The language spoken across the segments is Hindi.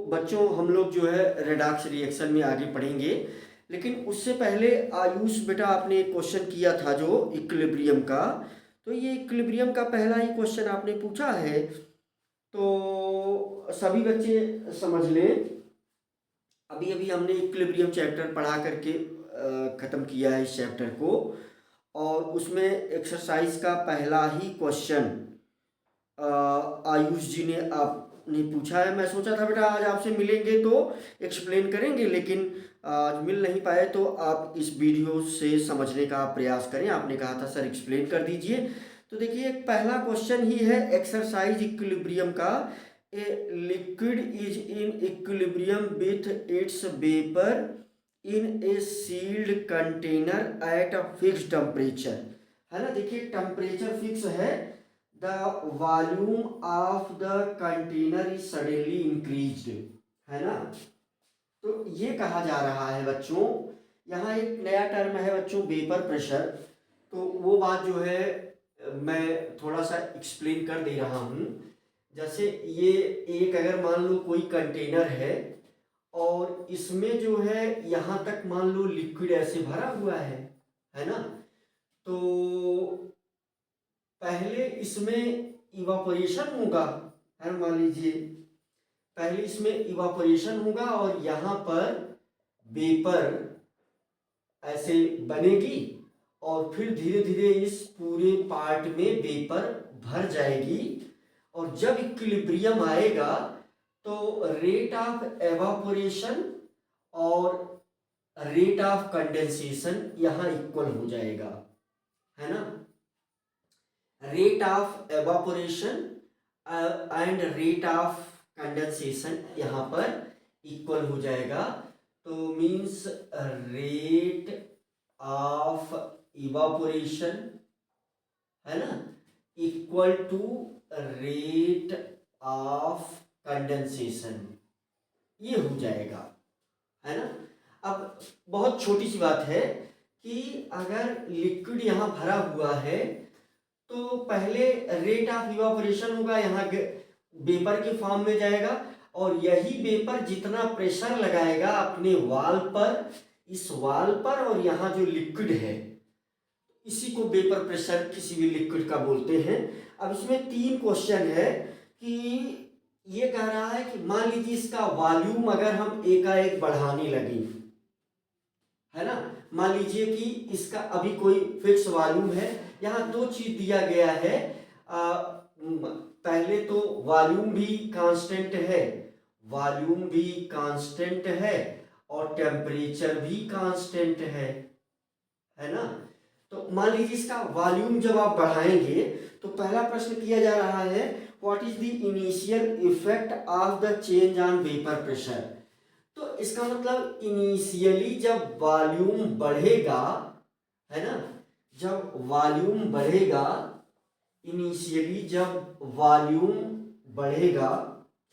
बच्चों हम लोग जो है रेडॉक्स रिएक्शन में आगे पढ़ेंगे, लेकिन उससे पहले आयुष बेटा आपने एक क्वेश्चन किया था जो इक्विलिब्रियम का। तो ये इक्विलिब्रियम का पहला ही क्वेश्चन आपने पूछा है, तो सभी बच्चे समझ लें। अभी अभी हमने इक्विलिब्रियम चैप्टर पढ़ा करके ख़त्म किया है इस चैप्टर को, और उसमें एक्सरसाइज का पहला ही क्वेश्चन आयुष जी ने आपने पूछा है। मैं सोचा था बेटा आज आपसे मिलेंगे तो एक्सप्लेन करेंगे, लेकिन आज मिल नहीं पाए, तो आप इस वीडियो से समझने का प्रयास करें। आपने कहा था सर एक्सप्लेन कर दीजिए। तो देखिए पहला क्वेश्चन ही है एक्सरसाइज इक्विलिब्रियम का। A liquid is in equilibrium with its vapour in a sealed container at a fix temperature, है ना। देखिए टेम्परेचर फिक्स है, the volume of the container is suddenly increased, है ना। तो ये कहा जा रहा है बच्चों, यहाँ एक नया टर्म है बच्चों वेपर प्रेशर। तो वो बात जो है मैं थोड़ा सा एक्सप्लेन कर दे रहा हूँ। जैसे ये एक अगर मान लो कोई कंटेनर है और इसमें जो है यहाँ तक मान लो लिक्विड ऐसे भरा हुआ है ना। तो पहले इसमें इवापोरेशन होगा, है मान लीजिए पहले इसमें इवापोरेशन होगा और यहाँ पर वेपर ऐसे बनेगी और फिर धीरे धीरे इस पूरे पार्ट में वेपर भर जाएगी। और जब इक्विलिब्रियम आएगा तो रेट ऑफ एवापोरेशन और रेट ऑफ कंडेंसेशन यहाँ इक्वल हो जाएगा, है ना। Rate of evaporation and rate of condensation यहाँ पर इक्वल हो जाएगा। तो मीन्स रेट ऑफ इवापोरेशन, है ना, equal to rate of condensation, ये हो जाएगा, है ना। अब बहुत छोटी सी बात है कि अगर लिक्विड यहाँ भरा हुआ है तो पहले रेट ऑफ इवापोरेशन होगा, यहाँ वेपर के फॉर्म में जाएगा और यही वेपर जितना प्रेशर लगाएगा अपने वाल पर, इस वाल पर, और यहाँ जो लिक्विड है इसी को वेपर प्रेशर किसी भी लिक्विड का बोलते हैं। अब इसमें तीन क्वेश्चन है कि ये कह रहा है कि मान लीजिए इसका वॉल्यूम अगर हम एकाएक बढ़ाने लगे, है ना। मान लीजिए कि इसका अभी कोई फिक्स वॉल्यूम है, यहाँ दो चीज दिया गया है। पहले तो वॉल्यूम भी कांस्टेंट है, वॉल्यूम भी कांस्टेंट है और टेम्परेचर भी कांस्टेंट है ना। तो मान लीजिए इसका वॉल्यूम जब आप बढ़ाएंगे तो पहला प्रश्न किया जा रहा है what is the initial effect of the change on vapour pressure. तो इसका मतलब इनिशियली जब वॉल्यूम बढ़ेगा, है ना, जब वॉल्यूम बढ़ेगा, इनिशियली जब वॉल्यूम बढ़ेगा,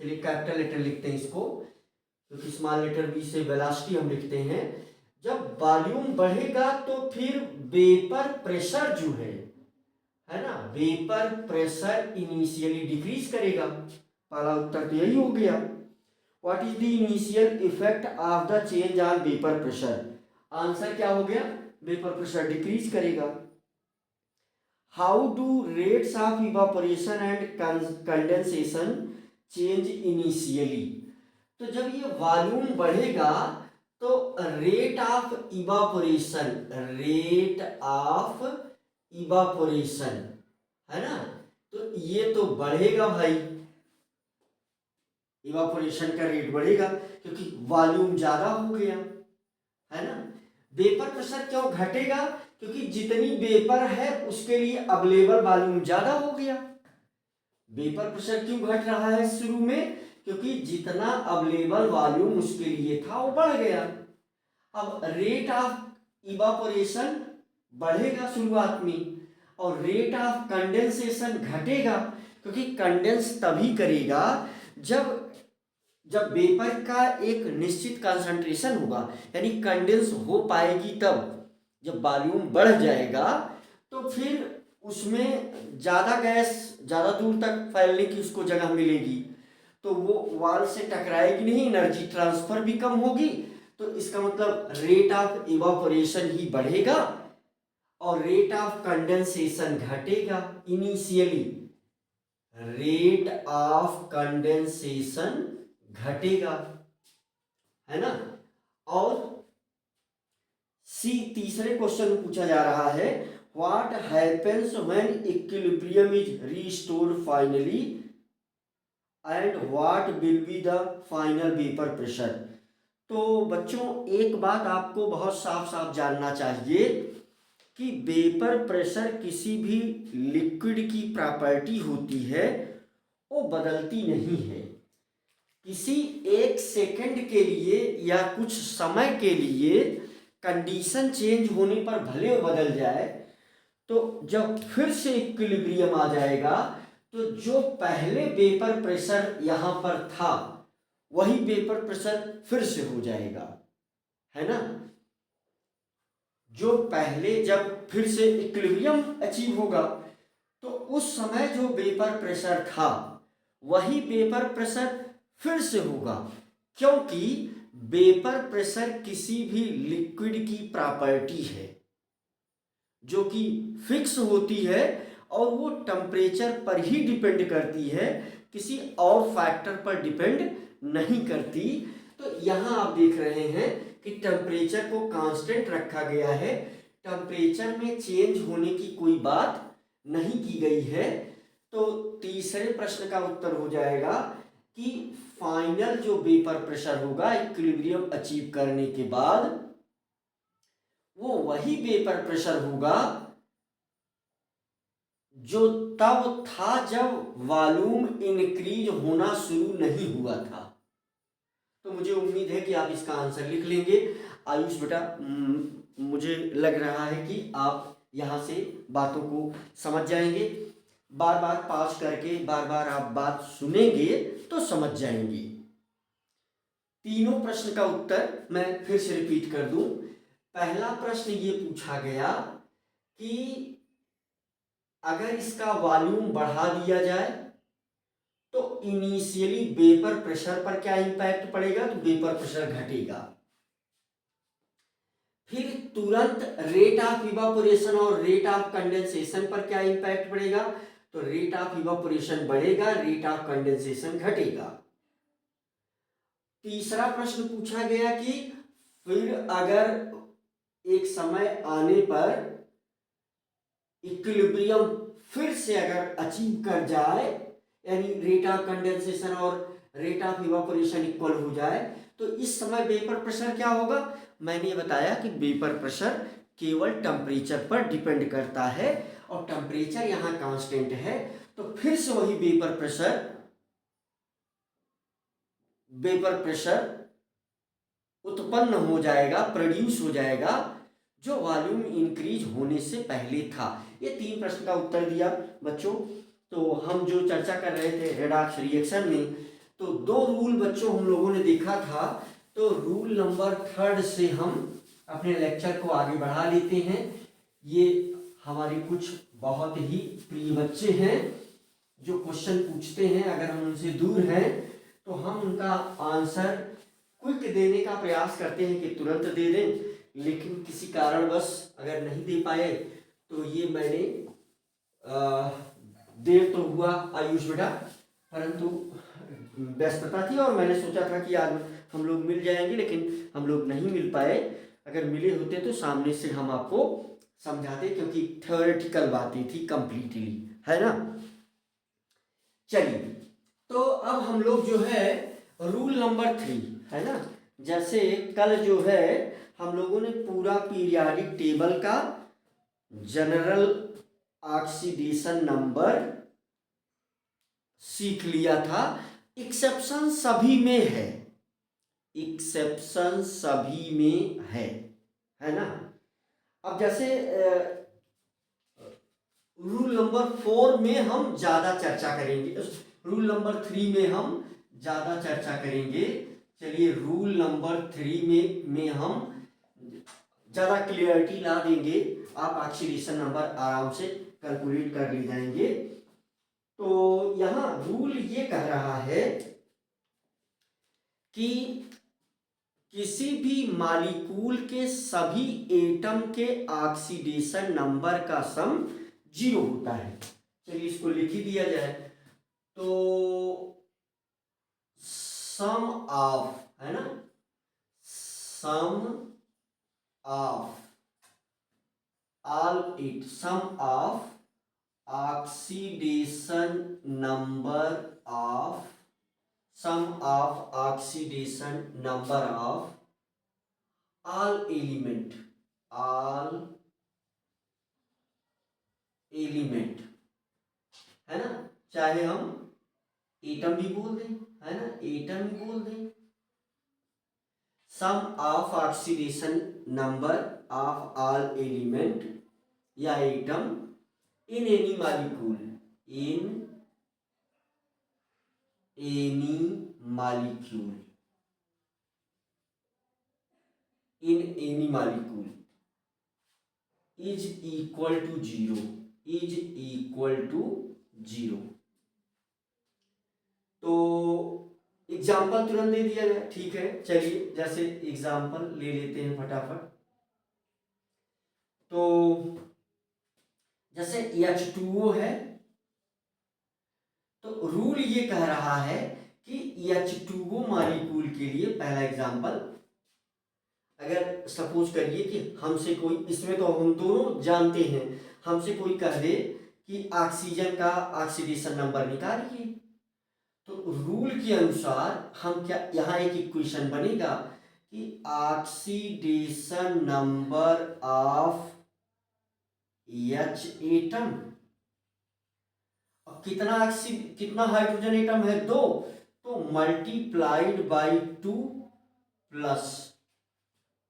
चलिए कैपिटल लेटर लिखते हैं इसको क्योंकि स्मॉल लेटर बी से वेलोसिटी हम लिखते हैं। जब वॉल्यूम बढ़ेगा तो फिर वेपर प्रेशर जो है ना, वेपर प्रेशर इनिशियली डिक्रीज करेगा। पहला उत्तर तो यही हो गया। What is the initial effect of the change on vapour pressure, answer क्या हो गया, वेपर प्रेशर डिक्रीज करेगा। How do rates of evaporation and condensation change initially. तो जब ये वॉल्यूम बढ़ेगा तो rate of evaporation, rate of evaporation, है ना, तो ये तो बढ़ेगा भाई, इवापोरेशन का रेट बढ़ेगा क्योंकि वॉल्यूम ज्यादा हो गया, है ना। वेपर प्रेशर क्यों घटेगा, क्योंकि जितनी वेपर है उसके लिए अवेलेबल वॉल्यूम ज्यादा हो गया। वेपर प्रेशर क्यों घट रहा है शुरू में, क्योंकि जितना अवेलेबल वॉल्यूम उसके लिए था वो बढ़ गया। अब रेट ऑफ इवापोरेशन बढ़ेगा शुरुआत में और रेट ऑफ कंडेंसेशन घटेगा, क्योंकि कंडेंस तभी करेगा जब जब वेपर का एक निश्चित कंसंट्रेशन होगा, यानी कंडेंस हो पाएगी तब। जब वॉल्यूम बढ़ जाएगा तो फिर उसमें ज़्यादा गैस ज़्यादा दूर तक फैलने की उसको जगह मिलेगी, तो तो वो वॉल से टकराएगी नहीं, एनर्जी ट्रांसफर भी कम होगी, तो इसका मतलब रेट ऑफ इवापोरेशन ही बढ़ेगा और रेट ऑफ कंडेंसेशन घटेगा। इनिशियली रेट ऑफ कंडेंसेशन घटेगा, है ना। और सी तीसरे क्वेश्चन में पूछा जा रहा है, what happens when equilibrium is restored finally and what will be the final vapour pressure. तो बच्चों एक बात आपको बहुत साफ साफ जानना चाहिए कि वेपर प्रेशर किसी भी लिक्विड की प्रॉपर्टी होती है, वो बदलती नहीं है। किसी एक सेकंड के लिए या कुछ समय के लिए कंडीशन चेंज होने पर भले वो बदल जाए, तो जब फिर से इक्विलिब्रियम आ जाएगा तो जो पहले वेपर प्रेशर यहां पर था वही वेपर प्रेशर फिर से हो जाएगा, है ना। जो पहले जब फिर से इक्विलिब्रियम अचीव होगा तो उस समय जो वेपर प्रेशर था वही वेपर प्रेशर फिर से होगा, क्योंकि वेपर प्रेशर किसी भी लिक्विड की प्रॉपर्टी है जो कि फिक्स होती है और वो टेम्परेचर पर ही डिपेंड करती है, किसी और फैक्टर पर डिपेंड नहीं करती। तो यहाँ आप देख रहे हैं कि टेम्परेचर को कांस्टेंट रखा गया है, टेम्परेचर में चेंज होने की कोई बात नहीं की गई है। तो तीसरे प्रश्न का उत्तर हो जाएगा कि फाइनल जो वेपर प्रेशर होगा इक्विलिब्रियम अचीव करने के बाद वो वही वेपर प्रेशर होगा जो तब था जब वॉल्यूम इंक्रीज होना शुरू नहीं हुआ था। तो मुझे उम्मीद है कि आप इसका आंसर लिख लेंगे। आयुष बेटा, मुझे लग रहा है कि आप यहाँ से बातों को समझ जाएंगे। बार बार पॉज करके बार बार आप बात सुनेंगे तो समझ जाएंगे। तीनों प्रश्न का उत्तर मैं फिर से रिपीट कर दूं। पहला प्रश्न ये पूछा गया कि अगर इसका वॉल्यूम बढ़ा दिया जाए तो इनिशियली वेपर प्रेशर पर क्या इंपैक्ट पड़ेगा, तो वेपर प्रेशर घटेगा। फिर तुरंत रेट ऑफ इवापोरेशन और रेट ऑफ कंडेंसेशन पर क्या इंपैक्ट पड़ेगा, तो रेट ऑफ इवापोरेशन बढ़ेगा, रेट ऑफ कंडेंसेशन घटेगा। तीसरा प्रश्न पूछा गया कि फिर अगर एक समय आने पर इक्विलिब्रियम फिर से अगर अचीव कर जाए, यानी रेट ऑफ कंडेंसेशन और रेट ऑफ इवापोरेशन इक्वल हो जाए, तो इस समय वेपर प्रेशर क्या होगा। मैंने बताया कि वेपर प्रेशर केवल टेम्परेचर पर डिपेंड करता है और टेम्परेचर यहाँ कांस्टेंट है, तो फिर से वही वेपर प्रेशर उत्पन्न हो जाएगा, प्रोड्यूस हो जाएगा, जो वॉल्यूम इंक्रीज होने से पहले था। ये तीन प्रश्न का उत्तर दिया बच्चों। तो हम जो चर्चा कर रहे थे रेडॉक्स रिएक्शन में, तो दो रूल बच्चों हम लोगों ने देखा था। तो रूल नंबर 3 से हम अपने लेक्चर को आगे बढ़ा लेते हैं। ये हमारे कुछ बहुत ही प्रिय बच्चे हैं जो क्वेश्चन पूछते हैं, अगर हम उनसे दूर हैं तो हम उनका आंसर क्विक देने का प्रयास करते हैं कि तुरंत दे दें, लेकिन किसी कारणवश अगर नहीं दे पाए तो ये मैंने देर तो हुआ आयुष बेटा, परंतु व्यस्तता थी और मैंने सोचा था कि आज हम लोग मिल जाएंगे, लेकिन हम लोग नहीं मिल पाए। अगर मिले होते तो सामने से हम आपको समझाते, क्योंकि थ्योरेटिकल बातें थी कंप्लीटली, है ना। चलिए, तो अब हम लोग जो है रूल नंबर 3, है ना, जैसे कल जो है हम लोगों ने पूरा पीरियाडिक टेबल का जनरल ऑक्सीडेशन नंबर सीख लिया था। एक्सेप्शन सभी में है, एक्सेप्शन सभी में है ना। अब जैसे रूल नंबर 4 में हम ज्यादा चर्चा करेंगे, रूल नंबर 3 में हम ज्यादा चर्चा करेंगे। चलिए, रूल नंबर 3 में हम ज्यादा क्लियरिटी ला देंगे, आप ऑक्सीडेशन नंबर आराम से कैलकुलेट कर ले जाएंगे। तो यहाँ रूल ये कह रहा है कि किसी भी मॉलिक्यूल के सभी एटम के ऑक्सीडेशन नंबर का सम 0 होता है। चलिए इसको लिख ही दिया जाए। तो सम ऑफ, है ना, sum of all it, sum of oxidation number of, sum of oxidation number of all element, all element, है ना, चाहे हम एटम भी बोल दें, है ना, एटम भी बोल दें। sum of oxidation number of all element या atom in any molecule, in any molecule, in any molecule is equal to 0, is equal to 0। तो एग्जाम्पल तुरंत दे दिया जाए, ठीक है। चलिए जैसे एग्जाम्पल ले लेते हैं फटाफट। तो जैसे H2O है, तो रूल ये कह रहा है कि H2O मॉलिक्यूल के लिए पहला एग्जाम्पल, अगर सपोज करिए कि हमसे कोई, इसमें तो हम दोनों जानते हैं, हमसे कोई कह दे कि ऑक्सीजन का ऑक्सीडेशन नंबर निकालिए, तो रूल के अनुसार हम क्या, यहाँ एक इक्वेशन बनेगा कि oxidation number of H atom, कितना हाइड्रोजन एटम है, 2, तो multiplied by 2 plus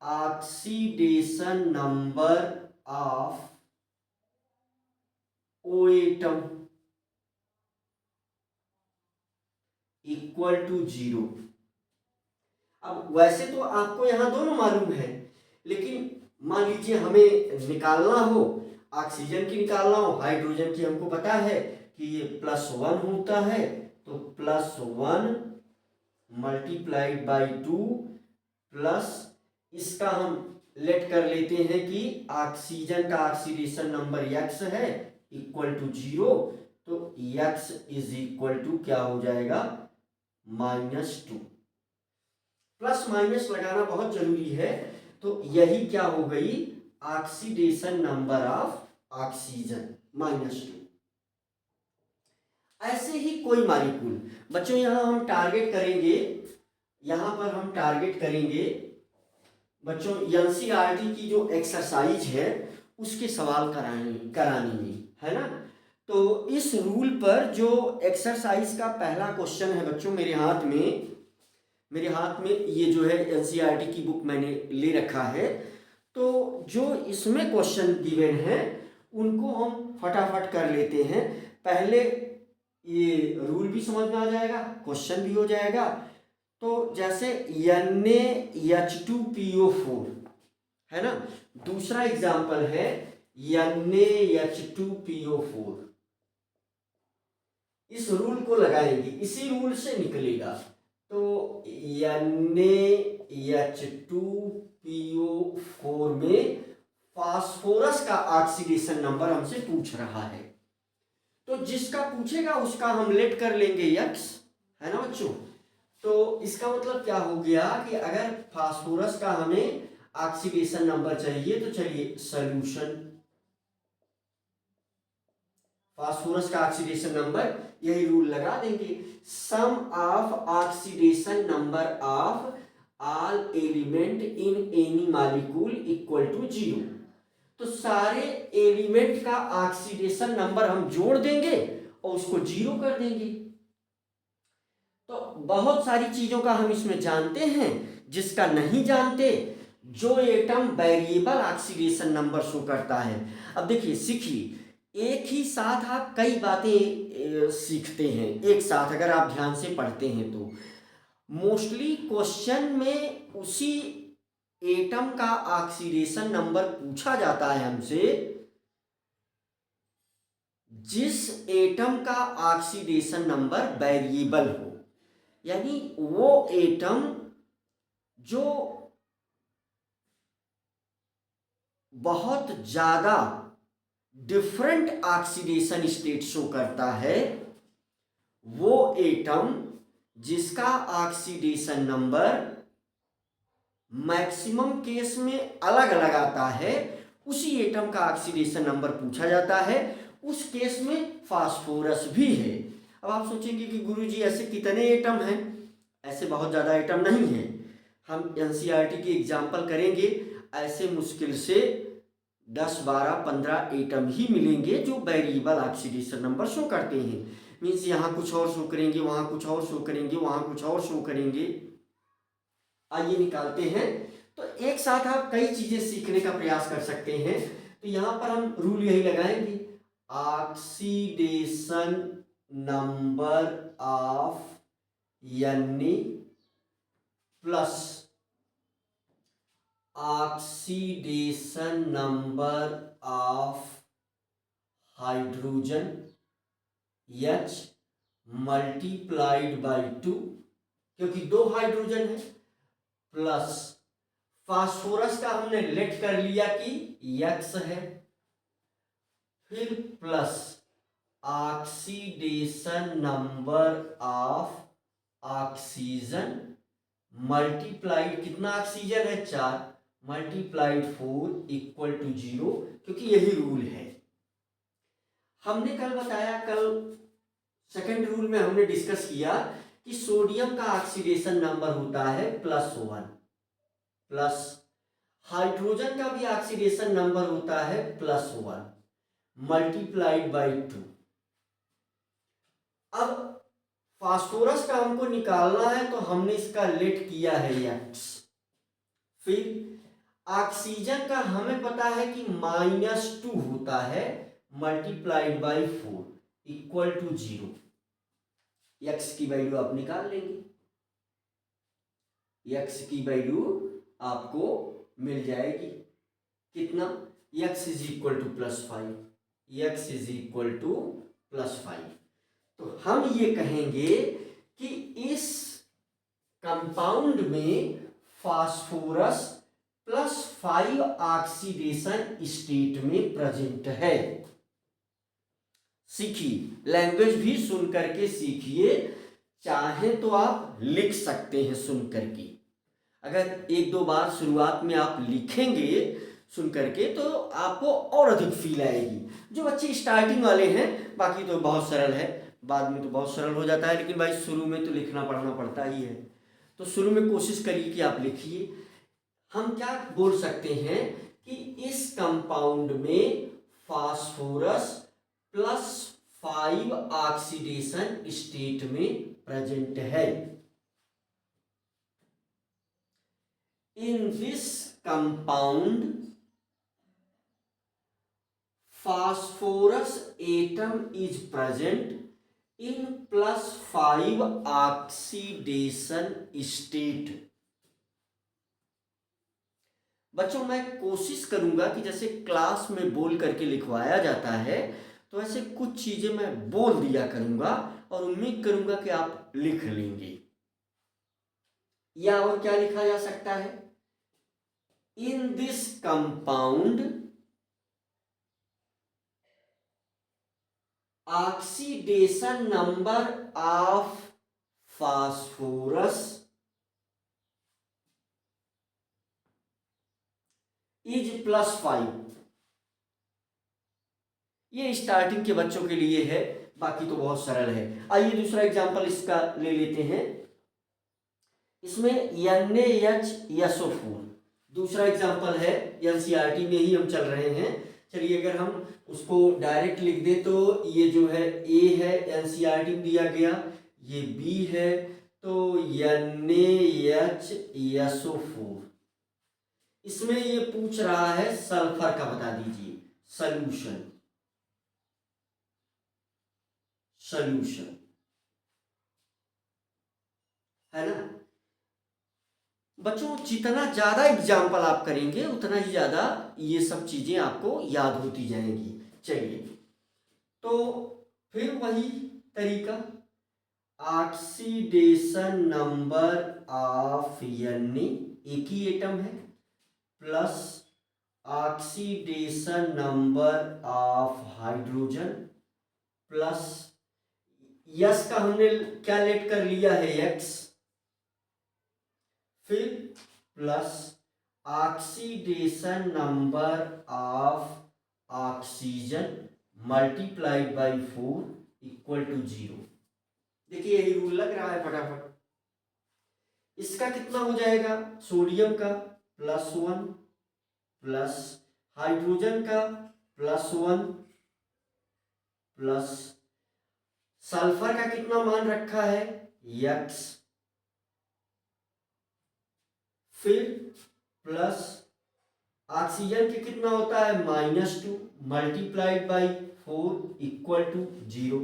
oxidation number of O atom equal to 0। अब वैसे तो आपको यहां दोनों मालूम है, लेकिन मान लीजिए हमें निकालना हो, ऑक्सीजन की निकालना हो, हाइड्रोजन की हमको पता है कि ये +1 होता है, तो +1 मल्टीप्लाइड बाई 2 प्लस इसका हम लेट कर लेते हैं कि ऑक्सीजन का ऑक्सीडेशन नंबर x है इक्वल टू 0, तो x इज इक्वल टू क्या हो जाएगा, -2। प्लस माइनस लगाना बहुत जरूरी है। तो यही क्या हो गई, ऑक्सीडेशन नंबर ऑफ ऑक्सीजन -2। ऐसे ही कोई मॉलिक्यूल, बच्चों यहां हम टारगेट करेंगे, यहां पर हम टारगेट करेंगे बच्चों एनसीईआरटी की जो एक्सरसाइज है उसके सवाल कराने है ना। तो इस रूल पर जो एक्सरसाइज का पहला क्वेश्चन है बच्चों, मेरे हाथ में ये जो है एनसीईआरटी की बुक मैंने ले रखा है, तो जो इसमें क्वेश्चन गिवन है उनको हम फटाफट कर लेते हैं। पहले ये रूल भी समझ में आ जाएगा, क्वेश्चन भी हो जाएगा। तो जैसे NaH2PO4 है ना, दूसरा एग्जाम्पल है NaH2PO4। इस रूल को लगाएंगे, इसी रूल से निकलेगा। तो NaH2PO4 में फास्फोरस का ऑक्सीडेशन नंबर हमसे पूछ रहा है, तो जिसका पूछेगा उसका हम लेट कर लेंगे x, है ना बच्चों। तो इसका मतलब क्या हो गया कि अगर फास्फोरस का हमें ऑक्सीडेशन नंबर चाहिए, तो चलिए सॉल्यूशन, फास्फोरस का ऑक्सीडेशन नंबर, यही रूल लगा देंगे, sum of oxidation number of all element in any molecule equal to 0। तो सारे एलिमेंट का ऑक्सीडेशन नंबर हम जोड़ देंगे और उसको 0 कर देंगे। तो बहुत सारी चीजों का हम इसमें जानते हैं, जिसका नहीं जानते, जो atom variable oxidation number show करता है। अब देखिए, सीखिए, एक ही साथ आप कई बातें सीखते हैं एक साथ, अगर आप ध्यान से पढ़ते हैं तो मोस्टली क्वेश्चन में उसी एटम का ऑक्सीडेशन नंबर पूछा जाता है हमसे जिस एटम का ऑक्सीडेशन नंबर वेरिएबल हो। यानी वो एटम जो बहुत ज्यादा डिफरेंट ऑक्सीडेशन स्टेट शो करता है, वो एटम जिसका ऑक्सीडेशन नंबर मैक्सिमम केस में अलग अलग आता है, उसी एटम का ऑक्सीडेशन नंबर पूछा जाता है। उस केस में फास्फोरस भी है। अब आप सोचेंगे कि गुरुजी ऐसे कितने एटम हैं? ऐसे बहुत ज़्यादा एटम नहीं है। हम एनसीईआरटी की एग्जाम्पल करेंगे, ऐसे मुश्किल से 10, 12, 15 एटम ही मिलेंगे जो वेरिएबल ऑक्सीडेशन नंबर शो करते हैं। मीन्स यहाँ कुछ और शो करेंगे, वहाँ कुछ और शो करेंगे, वहाँ कुछ और शो करेंगे। आइए निकालते हैं। तो एक साथ आप कई चीजें सीखने का प्रयास कर सकते हैं। तो यहां पर हम रूल यही लगाएंगे, oxidation number of Na plus oxidation number of hydrogen H multiplied by 2, क्योंकि 2 हाइड्रोजन है, प्लस फास्फोरस का हमने लेट कर लिया कि X है, फिर plus oxidation number of oxygen multiplied, कितना ऑक्सीजन है 4, मल्टीप्लाइड 4 इक्वल टू 0, क्योंकि यही रूल है। हमने कल बताया, कल सेकंड रूल में हमने डिस्कस किया कि सोडियम का ऑक्सीडेशन नंबर होता है +1, प्लस हाइड्रोजन का भी ऑक्सीडेशन नंबर होता है +1 मल्टीप्लाइड बाई 2। अब फास्फोरस का हमको निकालना है, तो हमने इसका लेट किया है X। फिर ऑक्सीजन का हमें पता है कि -2 होता है multiplied by 4 equal to 0। X की वैल्यू आप निकाल लेंगे, X की वैल्यू आपको मिल जाएगी कितना, x is equal to +5, x is equal to +5। तो हम ये कहेंगे कि इस कंपाउंड में फास्फोरस +5 ऑक्सीडेशन स्टेट में प्रेजेंट है। सीखिए, लैंग्वेज भी सुन करके सीखिए, चाहे तो आप लिख सकते हैं सुन करके। अगर 1-2 बार शुरुआत में आप लिखेंगे सुन करके तो आपको और अधिक फील आएगी। जो बच्चे स्टार्टिंग वाले हैं, बाकी तो बहुत सरल है, बाद में तो बहुत सरल हो जाता है, लेकिन भाई शुरू में तो लिखना पढ़ना पड़ता ही है। तो शुरू में कोशिश करिए कि आप लिखिए। हम क्या बोल सकते हैं कि इस कंपाउंड में फास्फोरस +5 ऑक्सीडेशन स्टेट में प्रेजेंट है। In this compound, phosphorus atom is present in +5 oxidation state। बच्चों, मैं कोशिश करूंगा कि जैसे क्लास में बोल करके लिखवाया जाता है, तो ऐसे कुछ चीजें मैं बोल दिया करूंगा और उम्मीद करूंगा कि आप लिख लेंगे। या और क्या लिखा जा सकता है, in this compound oxidation number of phosphorus is +5। ये स्टार्टिंग के बच्चों के लिए है, बाकी तो बहुत सरल है। आइए दूसरा एग्जांपल इसका ले लेते हैं। इसमें NaHSO4 दूसरा एग्जाम्पल है, एनसीईआरटी में ही हम चल रहे हैं। चलिए अगर हम उसको डायरेक्ट लिख दें तो ये जो है ए है, एनसीईआरटी में दिया गया, ये बी है, तो NaHSO4। इसमें ये पूछ रहा है सल्फर का, बता दीजिए सॉल्यूशन है ना। बच्चों, जितना ज्यादा एग्जाम्पल आप करेंगे उतना ही ज्यादा ये सब चीजें आपको याद होती जाएंगी। चलिए, तो फिर वही तरीका, ऑक्सीडेशन नंबर ऑफ Na, एक ही एटम है, plus oxidation number of hydrogen, plus S का हमने क्या लेट कर लिया है एक्स, फिर plus oxidation number of oxygen multiplied by 4 equal to 0। देखिए यही रूल लग रहा है फटाफट। इसका कितना हो जाएगा, सोडियम का +1 प्लस हाइड्रोजन का +1 प्लस सल्फर का कितना मान रखा है x, फिर प्लस ऑक्सीजन के कितना होता है -2 मल्टीप्लाइड बाई 4 इक्वल टू 0।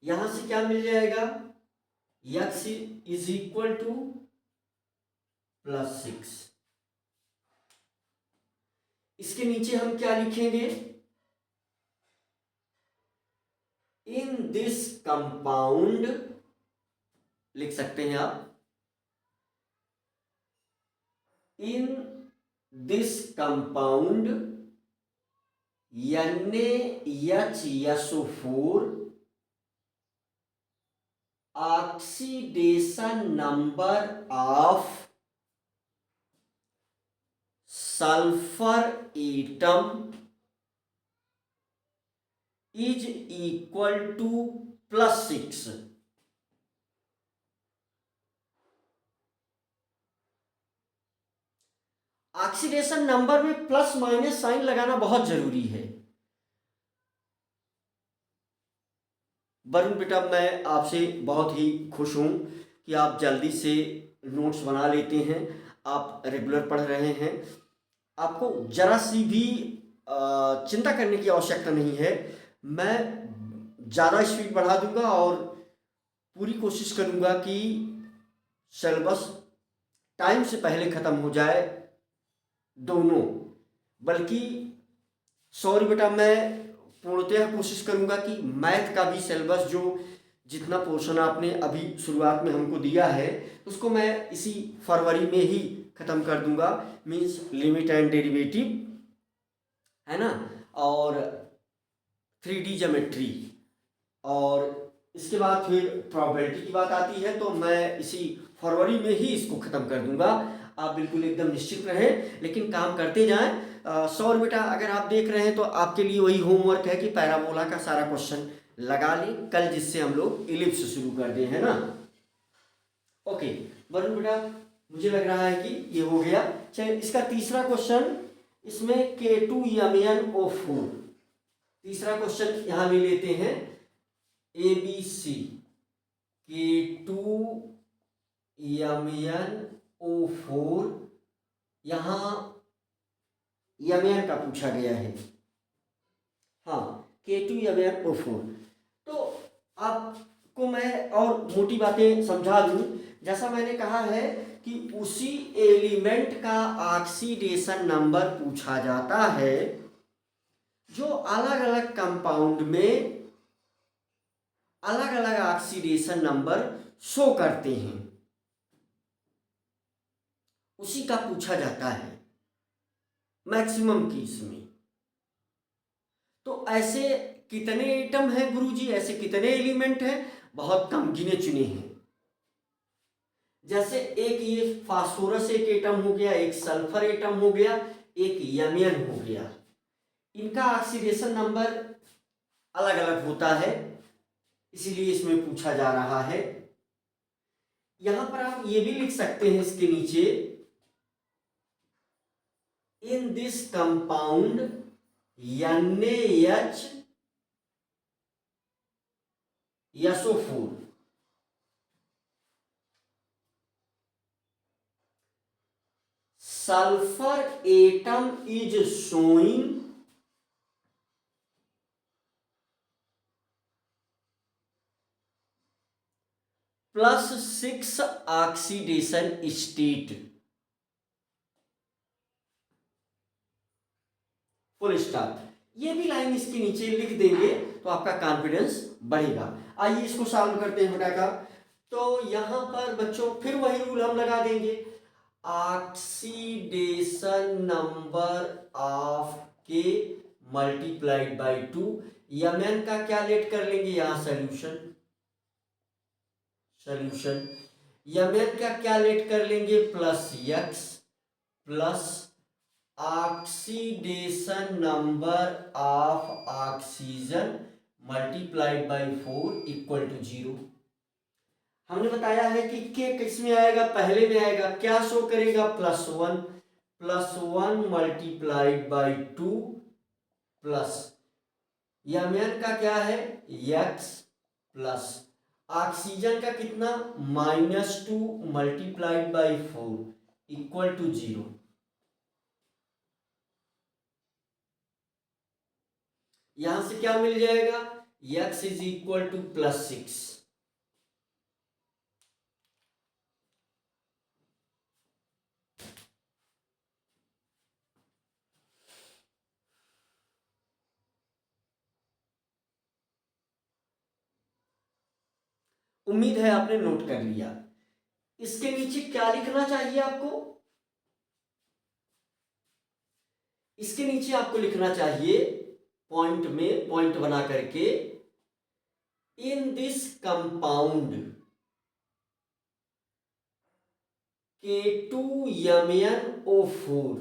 यहां से क्या मिल जाएगा, x इज इक्वल टू +6। इसके नीचे हम क्या लिखेंगे, इन दिस कंपाउंड लिख सकते हैं आप, in this compound NaHSO4 oxidation number of sulphur atom is equal to +6। Oxidation number में प्लस माइनस साइन लगाना बहुत जरूरी है। वरुण बेटा, मैं आपसे बहुत ही खुश हूं कि आप जल्दी से नोट्स बना लेते हैं, आप रेगुलर पढ़ रहे हैं। आपको जरा सी भी चिंता करने की आवश्यकता नहीं है। मैं ज़्यादा स्पीड बढ़ा दूंगा और पूरी कोशिश करूंगा कि सिलेबस टाइम से पहले ख़त्म हो जाए दोनों। बल्कि सॉरी बेटा, मैं पूर्णतः कोशिश करूंगा कि मैथ का भी सिलेबस जो जितना पोर्शन आपने अभी शुरुआत में हमको दिया है उसको मैं इसी फरवरी में ही ख़त्म कर दूंगा। मींस लिमिट एंड डेरिवेटिव है ना, और 3D ज्योमेट्री, और इसके बाद फिर प्रोबेबिलिटी की बात आती है, तो मैं इसी फरवरी में ही इसको ख़त्म कर दूंगा। आप बिल्कुल एकदम निश्चित रहें, लेकिन काम करते जाएं। सौर बेटा, अगर आप देख रहे हैं तो आपके लिए वही होमवर्क है कि पैराबोला का सारा क्वेश्चन लगा लें कल, जिससे हम लोग इलिप्स शुरू कर दें, है ना। ओके वरुण बेटा, मुझे लग रहा है कि ये हो गया। चलिए इसका तीसरा क्वेश्चन, इसमें K2MnO4, तीसरा क्वेश्चन यहाँ ले लेते हैं। ABC K2MnO4, यहाँ Mn का पूछा गया है। हाँ, K2MnO4। तो आपको मैं और मोटी बातें समझा दूं। जैसा मैंने कहा है कि उसी एलिमेंट का ऑक्सीडेशन नंबर पूछा जाता है जो अलग अलग कंपाउंड में अलग अलग ऑक्सीडेशन नंबर शो करते हैं, उसी का पूछा जाता है मैक्सिमम केस में। तो ऐसे कितने एटम हैं गुरुजी, ऐसे कितने एलिमेंट हैं, बहुत कम गिने चुने हैं। जैसे एक ये फास्फोरस एक एटम हो गया, एक सल्फर एटम हो गया, एक Mn हो गया। इनका ऑक्सीडेशन नंबर अलग अलग होता है, इसीलिए इसमें पूछा जा रहा है। यहां पर आप ये भी लिख सकते हैं इसके नीचे, in this compound NaHSO4 sulfur atom is showing +6 oxidation state, full stop. ये भी लाइन इसके नीचे लिख देंगे तो आपका कॉन्फिडेंस बढ़ेगा। आइए इसको सॉल्व करते हैं बेटा का। तो यहाँ पर बच्चों फिर वही रूल हम लगा देंगे, ऑक्सीडेशन नंबर ऑफ के मल्टीप्लाइड बाई 2, Mn का क्या लेट कर लेंगे यहाँ सोल्यूशन, Mn का क्या लेट कर लेंगे plus x plus oxidation number of oxygen multiplied by 4 equal to 0। हमने बताया है कि के किस में आएगा, पहले में आएगा, क्या शो करेगा +1 मल्टीप्लाइड बाई 2 प्लस Mn का क्या है x प्लस ऑक्सीजन का कितना -2 मल्टीप्लाइड बाई 4 इक्वल टू 0। यहां से क्या मिल जाएगा, x इज इक्वल टू +6। उम्मीद है आपने नोट कर लिया। इसके नीचे क्या लिखना चाहिए आपको, इसके नीचे आपको लिखना चाहिए पॉइंट में, पॉइंट बना करके, in this compound K2MnO4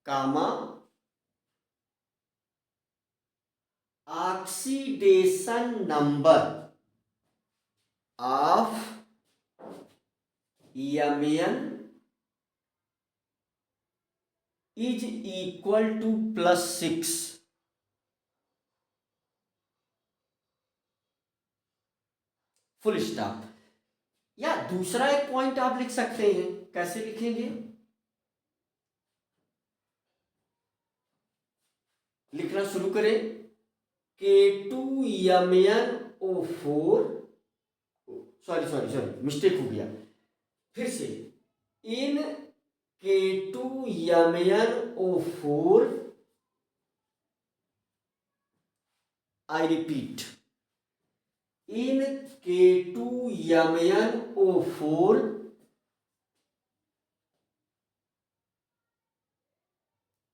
comma oxidation number of Mn is equal to +6। Full stop. या दूसरा एक पॉइंट आप लिख सकते हैं, कैसे लिखेंगे, लिखना शुरू करें, K2MnO4, सॉरी मिस्टेक हो गया, फिर से, in K2MnO4 I repeat, in K2MnO4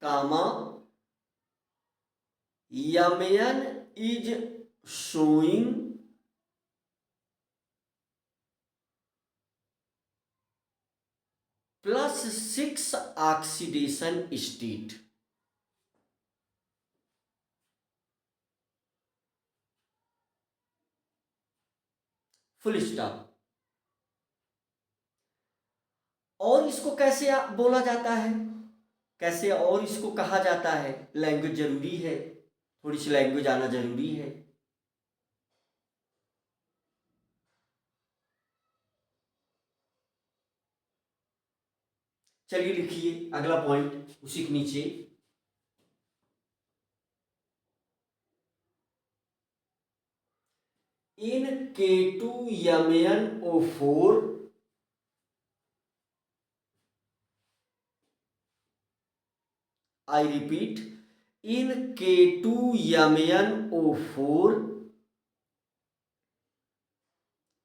comma Mn is showing +6 oxidation state। Full stop. और इसको कैसे बोला जाता है, कैसे और इसको कहा जाता है, लैंग्वेज जरूरी है, थोड़ी सी लैंग्वेज आना जरूरी है। चलिए लिखिए अगला पॉइंट उसी के नीचे, in K2MnO4 I repeat, in K2MnO4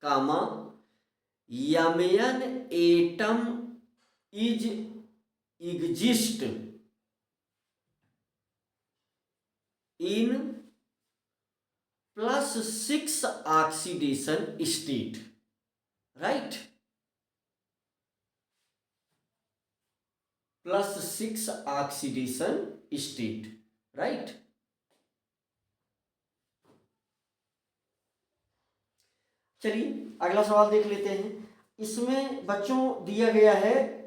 comma Mn atom is exist in +6 oxidation state, right, +6 oxidation state, right। चलिए अगला सवाल देख लेते हैं। इसमें बच्चों दिया गया है,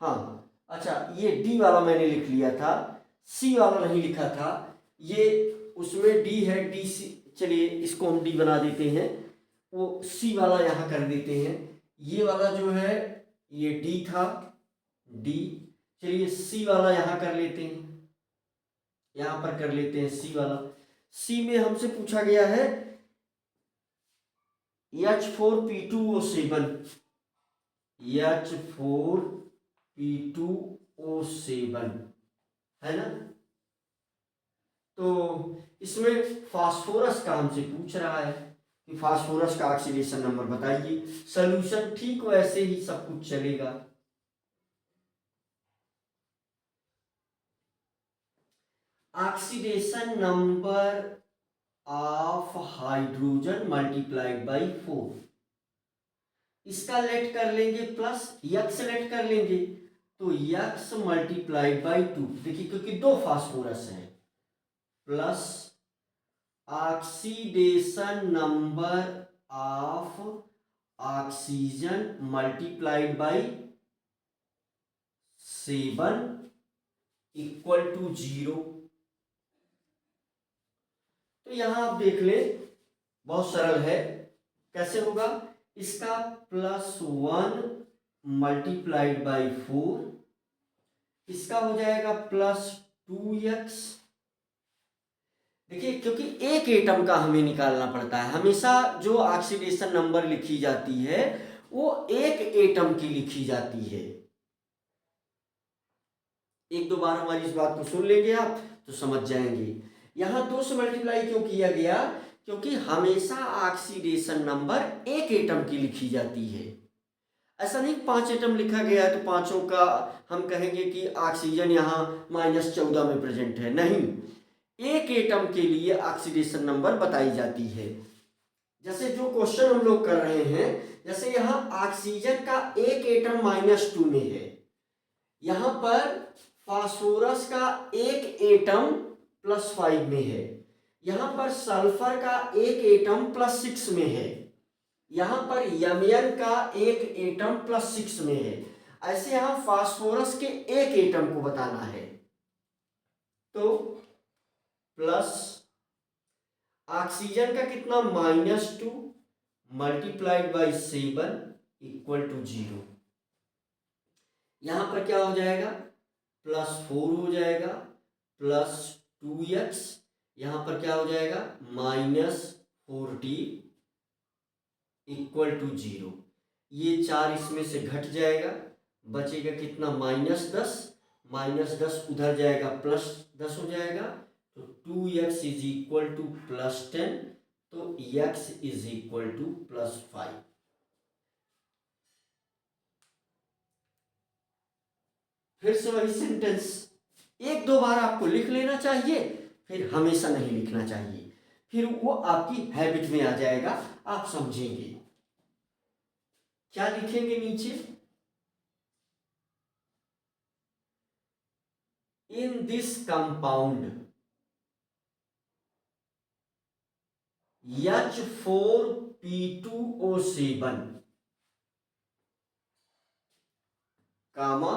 हाँ अच्छा ये डी वाला मैंने लिख लिया था, सी वाला नहीं लिखा था, ये उसमें डी है, डी सी, चलिए इसको हम डी बना देते हैं, वो सी वाला यहाँ कर देते हैं, ये वाला जो है ये डी था, डी, चलिए सी वाला यहाँ कर लेते हैं, यहाँ पर कर लेते हैं सी वाला। सी में हमसे पूछा गया है H4P2O7, H4P2O7 है ना, तो इसमें फास्फोरस का हमसे पूछ रहा है कि फास्फोरस का ऑक्सीडेशन नंबर बताइए। सॉल्यूशन ठीक वैसे ही सब कुछ चलेगा। Oxidation number of hydrogen multiplied by 4, इसका लेट कर लेंगे प्लस, यक्स लेट कर लेंगे तो यक्स मल्टीप्लाइड बाई 2। देखिए क्योंकि दो फास्फोरस है, plus oxidation number of oxygen multiplied by 7 equal to 0। तो यहां आप देख ले, बहुत सरल है। कैसे होगा? इसका +1 मल्टीप्लाइड बाई 4, इसका हो जाएगा +2x। देखिए क्योंकि एक एटम का हमें निकालना पड़ता है, हमेशा जो ऑक्सीडेशन नंबर लिखी जाती है वो एक एटम की लिखी जाती है। एक दो बार हमारी इस बात को सुन लेंगे आप तो समझ जाएंगे। यहां 2 से मल्टीप्लाई क्यों किया गया? क्योंकि हमेशा ऑक्सीडेशन नंबर एक एटम की लिखी जाती है। ऐसा नहीं 5 एटम लिखा गया है तो पांचों का हम कहेंगे कि ऑक्सीजन यहाँ -14 में प्रेजेंट है, नहीं, एक एटम के लिए ऑक्सीडेशन नंबर बताई जाती है। जैसे जो क्वेश्चन हम लोग कर रहे हैं, जैसे यहाँ ऑक्सीजन का एक एटम -2 में है, यहां पर फास्फोरस का एक एटम +5 में है, यहां पर सल्फर का एक एटम +6 में है, यहां पर यमन का एक एटम +6 में है। ऐसे यहां फास्फोरस के एक एटम को बताना है, तो प्लस ऑक्सीजन का कितना -2 मल्टीप्लाइड बाई 7 इक्वल टू 0। यहां पर क्या हो जाएगा? +4 हो जाएगा, +2x, यहां पर क्या हो जाएगा? -40 इक्वल टू 0। ये 4 इसमें से घट जाएगा, बचेगा कितना? -10, -10 उधर जाएगा +10 हो जाएगा, तो 2x इज इक्वल टू +10, तो x इज इक्वल टू +5। फिर से वही सेंटेंस एक दो बार आपको लिख लेना चाहिए, फिर हमेशा नहीं लिखना चाहिए, फिर वो आपकी हैबिट में आ जाएगा, आप समझेंगे। क्या लिखेंगे नीचे? In this compound H4P2O7 comma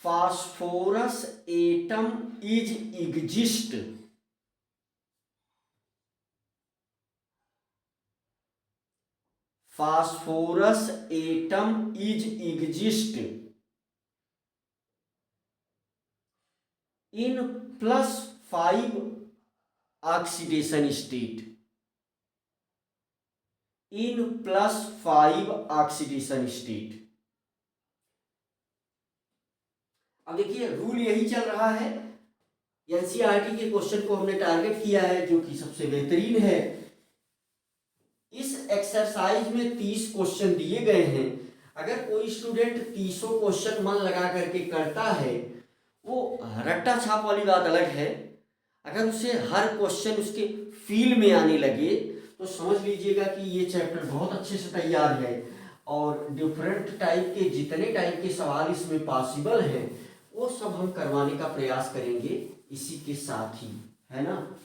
phosphorus atom is exist phosphorus atom is exist in +5 oxidation state, in +5 oxidation state। अब देखिए रूल यही चल रहा है, एनसीईआरटी के क्वेश्चन को हमने टारगेट किया है जो कि सबसे बेहतरीन है। इस एक्सरसाइज में 30 क्वेश्चन दिए गए हैं। अगर कोई स्टूडेंट 30 क्वेश्चन मन लगा करके करता है, वो रट्टा छाप वाली बात अलग है, अगर उसे हर क्वेश्चन उसके फील में आने लगे तो समझ लीजिएगा कि ये चैप्टर बहुत अच्छे से तैयार है, और डिफरेंट टाइप के जितने टाइप के सवाल इसमें पॉसिबल हैं वो सब हम करवाने का प्रयास करेंगे इसी के साथ ही, है ना।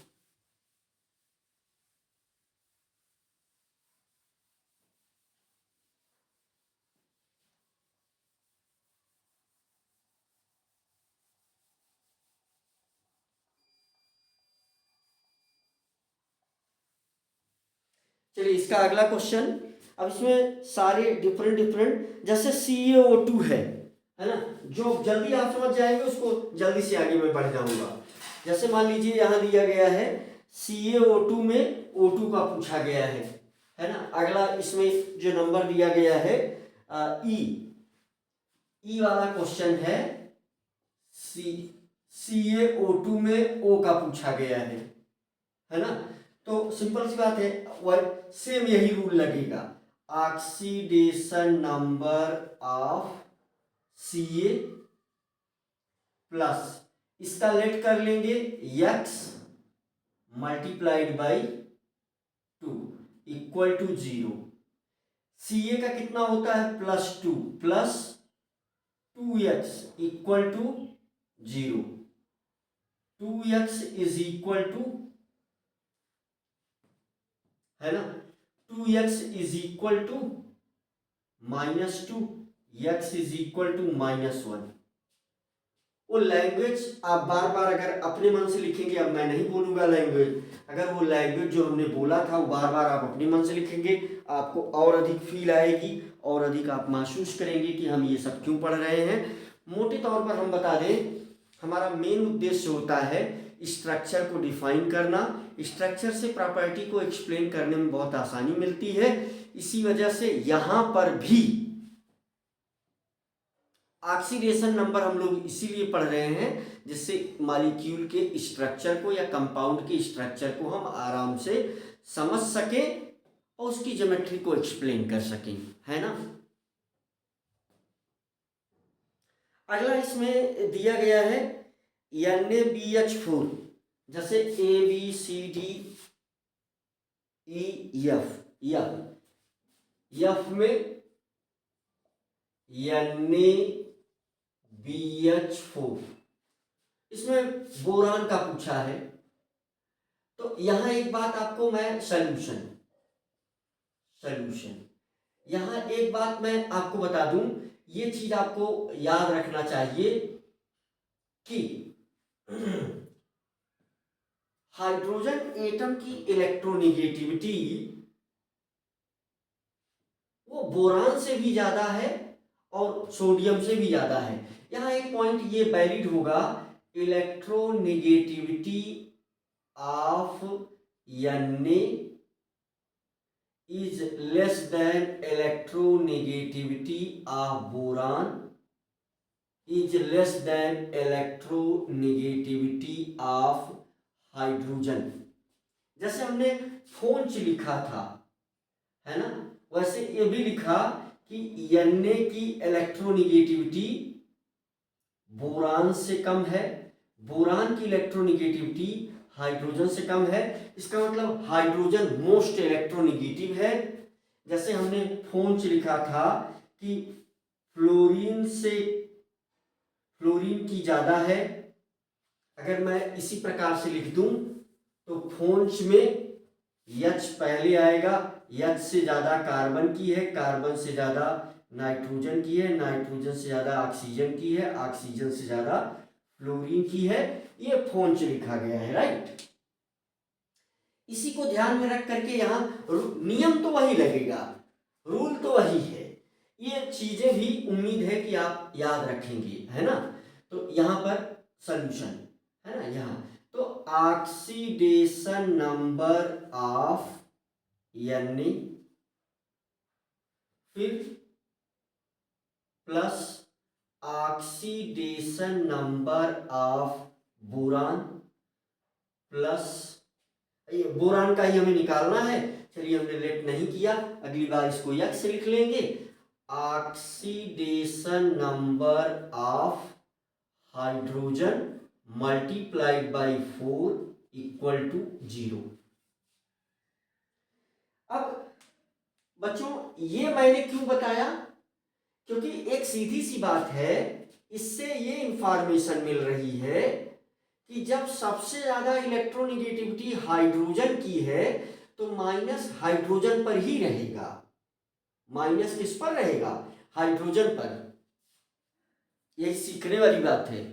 चलिए इसका अगला क्वेश्चन, अब इसमें सारे डिफरेंट जैसे CaO2 है ना, जो जल्दी आप समझ जाएंगे उसको जल्दी से आगे मैं बढ़ जाऊंगा। जैसे मान लीजिए यहाँ दिया गया है CaO2 में O2 का पूछा गया है ना। अगला इसमें जो नंबर दिया गया है E, ई वाला क्वेश्चन है, CaO2 में O का पूछा गया है ना। तो सिंपल सी बात है, वह सेम यही रूल लगेगा, oxidation number of Ca plus इसका लेट कर लेंगे x multiplied by 2 equal to 0। Ca का कितना होता है +2 plus 2x equal to 0। 2x is equal to, है ना, 2x is equal to -2, x is equal to -1। वो लैंग्वेज आप बार बार अगर अपने मन से लिखेंगे, अब मैं नहीं बोलूंगा लैंग्वेज, अगर वो लैंग्वेज जो हमने बोला था वो बार बार आप अपने मन से लिखेंगे, आपको और अधिक फील आएगी और अधिक आप महसूस करेंगे कि हम ये सब क्यों पढ़ रहे हैं। मोटे तौर पर हम बता दें, हमारा मेन उद्देश्य होता है स्ट्रक्चर को डिफाइन करना। स्ट्रक्चर से प्रॉपर्टी को एक्सप्लेन करने में बहुत आसानी मिलती है, इसी वजह से यहाँ पर भी ऑक्सीडेशन नंबर हम लोग इसीलिए पढ़ रहे हैं जिससे मॉलिक्यूल के स्ट्रक्चर को या कंपाउंड के स्ट्रक्चर को हम आराम से समझ सकें और उसकी ज्योमेट्री को एक्सप्लेन कर सकें, है ना। अगला इसमें दिया गया है NaBH4, जैसे ABCDEF, एफ में NaBH4, इसमें बोरान का पूछा है। तो यहां एक बात आपको मैं सॉल्यूशन यहां एक बात मैं आपको बता दूं, ये चीज आपको याद रखना चाहिए कि हाइड्रोजन एटम की इलेक्ट्रोनेगेटिविटी वो बोरान से भी ज्यादा है और सोडियम से भी ज्यादा है। यहां एक पॉइंट ये वैलिड होगा, electronegativity of Na is less than electronegativity of boron is less than electronegativity of hydrogen। जैसे हमने फोन्च लिखा था, है ना, वैसे ये भी लिखा कि Na की इलेक्ट्रोनेगेटिविटी बोरान से कम है, बोरान की इलेक्ट्रोनेगेटिविटी हाइड्रोजन से कम है। इसका मतलब हाइड्रोजन मोस्ट इलेक्ट्रोनेगेटिव है। जैसे हमने फोन्च लिखा था कि फ्लोरीन की ज्यादा है, अगर मैं इसी प्रकार से लिख दूं तो फोन्च में H पहले आएगा, H से ज्यादा कार्बन की है, कार्बन से ज्यादा नाइट्रोजन की है, नाइट्रोजन से ज्यादा ऑक्सीजन की है, ऑक्सीजन से ज्यादा फ्लोरीन की है। ये फोन्च लिखा गया है, राइट। इसी को ध्यान में रख करके यहाँ नियम तो वही लगेगा, रूल तो वही है, ये चीजें भी उम्मीद है कि आप याद रखेंगे, है ना। तो यहाँ पर सॉल्यूशन है ना, यहाँ तो ऑक्सीडेशन नंबर ऑफ Na फिर plus oxidation number of boron plus, ये बोरान का ही हमें निकालना है, चलिए हमने लेट नहीं किया, अगली बार इसको x से लिख लेंगे, oxidation number of hydrogen multiplied by 4 equal to 0। अब बच्चों ये मैंने क्यों बताया, क्योंकि एक सीधी सी बात है, इससे ये इंफॉर्मेशन मिल रही है कि जब सबसे ज्यादा इलेक्ट्रोनेगेटिविटी हाइड्रोजन की है तो माइनस हाइड्रोजन पर ही रहेगा। माइनस किस पर रहेगा? हाइड्रोजन पर। यही सीखने वाली बात है।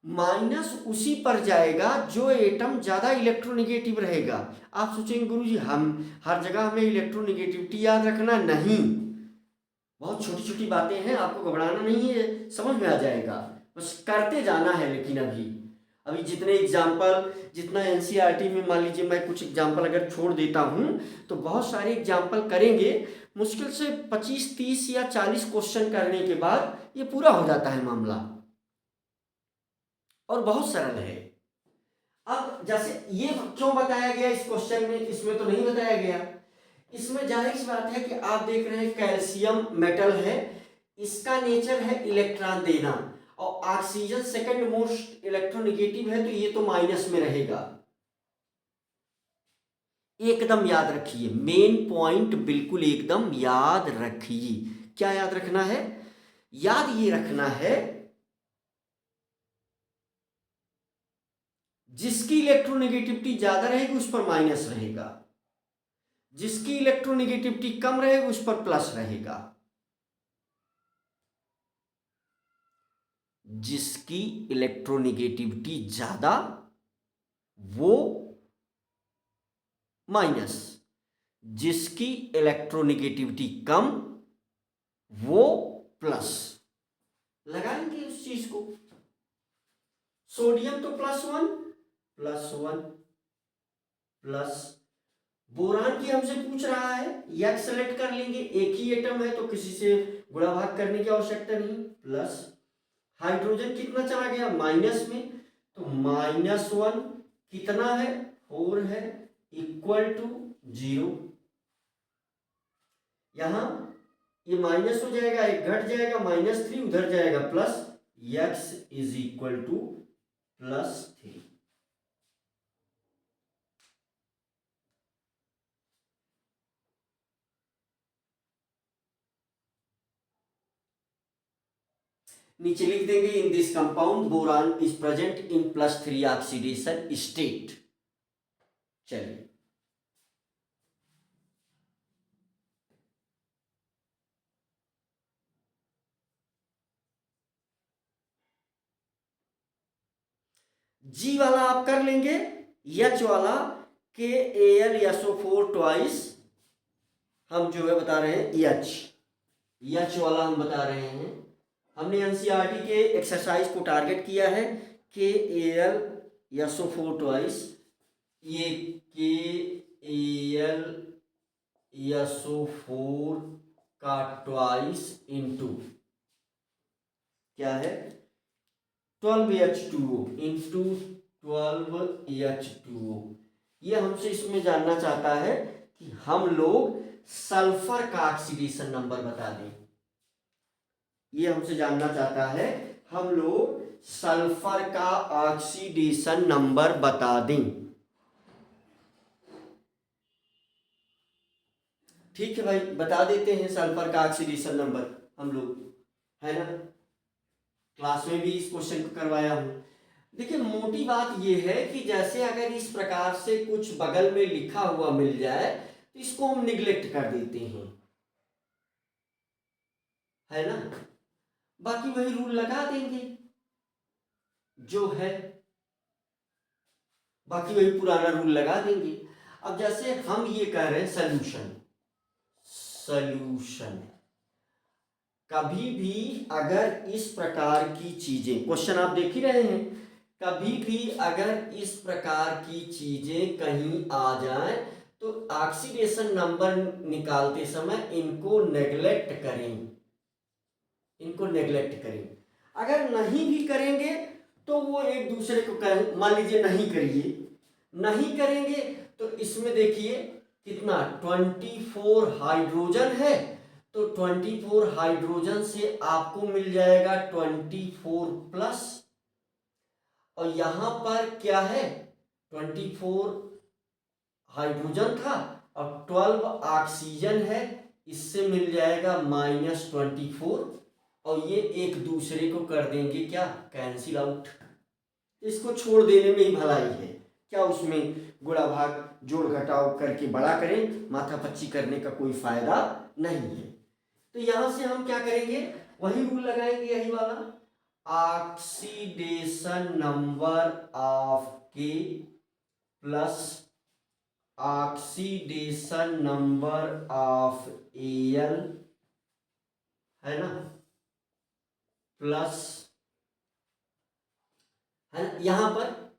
माइनस उसी पर जाएगा जो एटम ज्यादा इलेक्ट्रोनेगेटिव रहेगा। आप सोचेंगे गुरुजी हम हर जगह हमें इलेक्ट्रोनेगेटिविटी याद रखना, नहीं, बहुत छोटी छोटी बातें हैं, आपको घबराना नहीं है, समझ में आ जाएगा, बस करते जाना है। लेकिन अभी अभी जितने एग्जाम्पल, जितना एनसीईआरटी में मान लीजिए मैं कुछ एग्जाम्पल अगर छोड़ देता हूँ तो बहुत सारे एग्जाम्पल करेंगे, मुश्किल से 25, 30 या 40 क्वेश्चन करने के बाद ये पूरा हो जाता है मामला, और बहुत सरल है। अब जैसे ये क्यों बताया गया इस क्वेश्चन में, इसमें तो नहीं बताया गया। इसमें जाहिर सी बात है कि आप देख रहे हैं कैल्शियम मेटल है, इसका नेचर है इलेक्ट्रॉन देना, और ऑक्सीजन सेकंड मोस्ट इलेक्ट्रोनेगेटिव है, तो ये तो माइनस में रहेगा। एकदम याद रखिए, मेन पॉइंट बिल्कुल एकदम याद रखिए। क्या याद रखना है? याद ये रखना है जिसकी इलेक्ट्रोनेगेटिविटी ज्यादा रहेगी उस पर माइनस रहेगा, जिसकी इलेक्ट्रोनेगेटिविटी कम रहेगी उस पर प्लस रहेगा। जिसकी इलेक्ट्रोनेगेटिविटी ज्यादा वो माइनस, जिसकी इलेक्ट्रोनेगेटिविटी कम वो प्लस। लगाएंगे उस चीज को। सोडियम तो +1 +1 प्लस, बोरान की हमसे पूछ रहा है, यह सेलेक्ट कर लेंगे, एक ही एटम है तो किसी से गुणा भाग करने की आवश्यकता नहीं, प्लस। हाइड्रोजन कितना चला गया? माइनस में, तो -1 कितना है? 4 है, इक्वल टू 0। यहां ये माइनस हो जाएगा, एक घट जाएगा, -3 उधर जाएगा plus, x is equal to +3। नीचे लिख देंगे in this compound boron is present in +3 oxidation state. चलिए जी वाला आप कर लेंगे, एच वाला KAlSO4 ट्वाइस हम जो है बता रहे हैं एच वाला हम बता रहे हैं। हमने एनसीईआरटी के एक्सरसाइज को टारगेट किया है, KAlSO4 ट्वाइस, ये KAlSO4 का ट्वाइस इंटू क्या है 12H2O इंटू 12H2O। ये हमसे इसमें जानना चाहता है कि हम लोग सल्फर का ऑक्सीडेशन नंबर बता दें। ये हमसे जानना चाहता है हम लोग सल्फर का ऑक्सीडेशन नंबर बता दें। ठीक है भाई, बता देते हैं सल्फर का ऑक्सीडेशन नंबर हम लोग, है ना, क्लास में भी इस क्वेश्चन को करवाया हूं। देखिए मोटी बात यह है कि जैसे अगर इस प्रकार से कुछ बगल में लिखा हुआ मिल जाए तो इसको हम निगलेक्ट कर देते हैं, है ना, बाकी वही रूल लगा देंगे जो है, बाकी वही पुराना रूल लगा देंगे। अब जैसे हम ये कह रहे हैं सॉल्यूशन, कभी भी अगर इस प्रकार की चीजें, क्वेश्चन आप देख ही रहे हैं, कभी भी अगर इस प्रकार की चीजें कहीं आ जाएं तो ऑक्सीडेशन नंबर निकालते समय इनको नेग्लेक्ट करें, इनको नेग्लेक्ट करें। अगर नहीं भी करेंगे तो वो एक दूसरे को कहें, मान लीजिए नहीं करिए, नहीं करेंगे तो इसमें देखिए कितना 24 हाइड्रोजन है, तो 24 हाइड्रोजन से आपको मिल जाएगा 24 प्लस, और यहां पर क्या है 24 हाइड्रोजन था और 12 ऑक्सीजन है, इससे मिल जाएगा -24, और ये एक दूसरे को कर देंगे क्या, कैंसिल आउट। इसको छोड़ देने में ही भलाई है, क्या उसमें गुणा भाग जोड़ घटाव करके बड़ा करें, माथापच्ची करने का कोई फायदा नहीं है। तो यहां से हम क्या करेंगे, वही रूल लगाएंगे, यही वाला, ऑक्सीडेशन नंबर ऑफ के plus oxidation number of L, है ना, प्लस है ना। यहाँ पर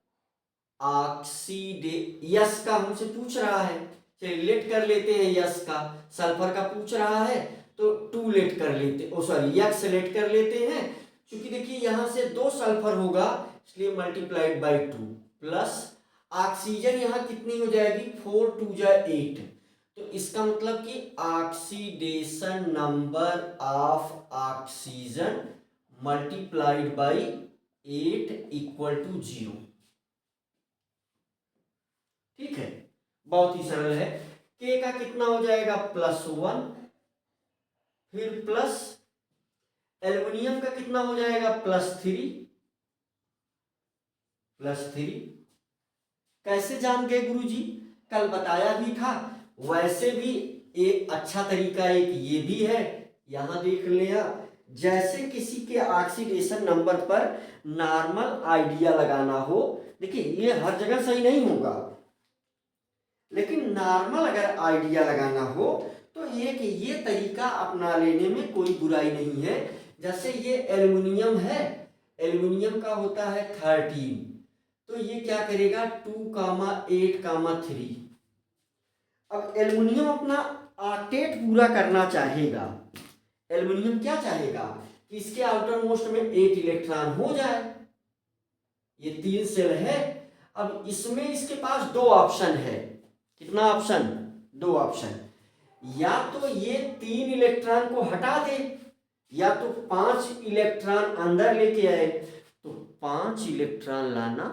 ऑक्सीडे यस का हमसे पूछ रहा है, चलिए लेट कर लेते हैं यस का, सल्फर का पूछ रहा है तो 2 लेट कर लेते, ओ सॉरी यक्स लेट कर लेते हैं, क्योंकि देखिए यहां से 2 सल्फर होगा इसलिए मल्टीप्लाइड बाई 2 प्लस ऑक्सीजन यहाँ कितनी हो जाएगी 4 2 जा 8, तो इसका मतलब कि oxidation number of oxygen multiplied by 8 equal to 0। ठीक है, बहुत ही सरल है। के का कितना हो जाएगा +1, फिर प्लस एल्युमिनियम का कितना हो जाएगा +3 कैसे जान गए गुरुजी, कल बताया भी था। वैसे भी एक अच्छा तरीका एक ये भी है, यहां देख लिया, जैसे किसी के ऑक्सीडेशन नंबर पर नॉर्मल आइडिया लगाना हो, देखिए ये हर जगह सही नहीं होगा, लेकिन नॉर्मल अगर आइडिया लगाना हो तो ये तरीका अपना लेने में कोई बुराई नहीं है। जैसे ये एल्युमिनियम है, एल्युमिनियम का होता है 13, तो ये क्या करेगा 2,8,3। अब एल्युमिनियम अपना ऑक्टेट पूरा करना चाहेगा, एल्युमिनियम क्या चाहेगा कि इसके आउटर मोस्ट में 8 इलेक्ट्रॉन हो जाए, ये 3 सेल है। अब इसमें इसके पास 2 ऑप्शन है, कितना ऑप्शन 2 ऑप्शन, या तो ये 3 इलेक्ट्रॉन को हटा दे या तो 5 इलेक्ट्रॉन अंदर लेके आए, तो 5 इलेक्ट्रॉन लाना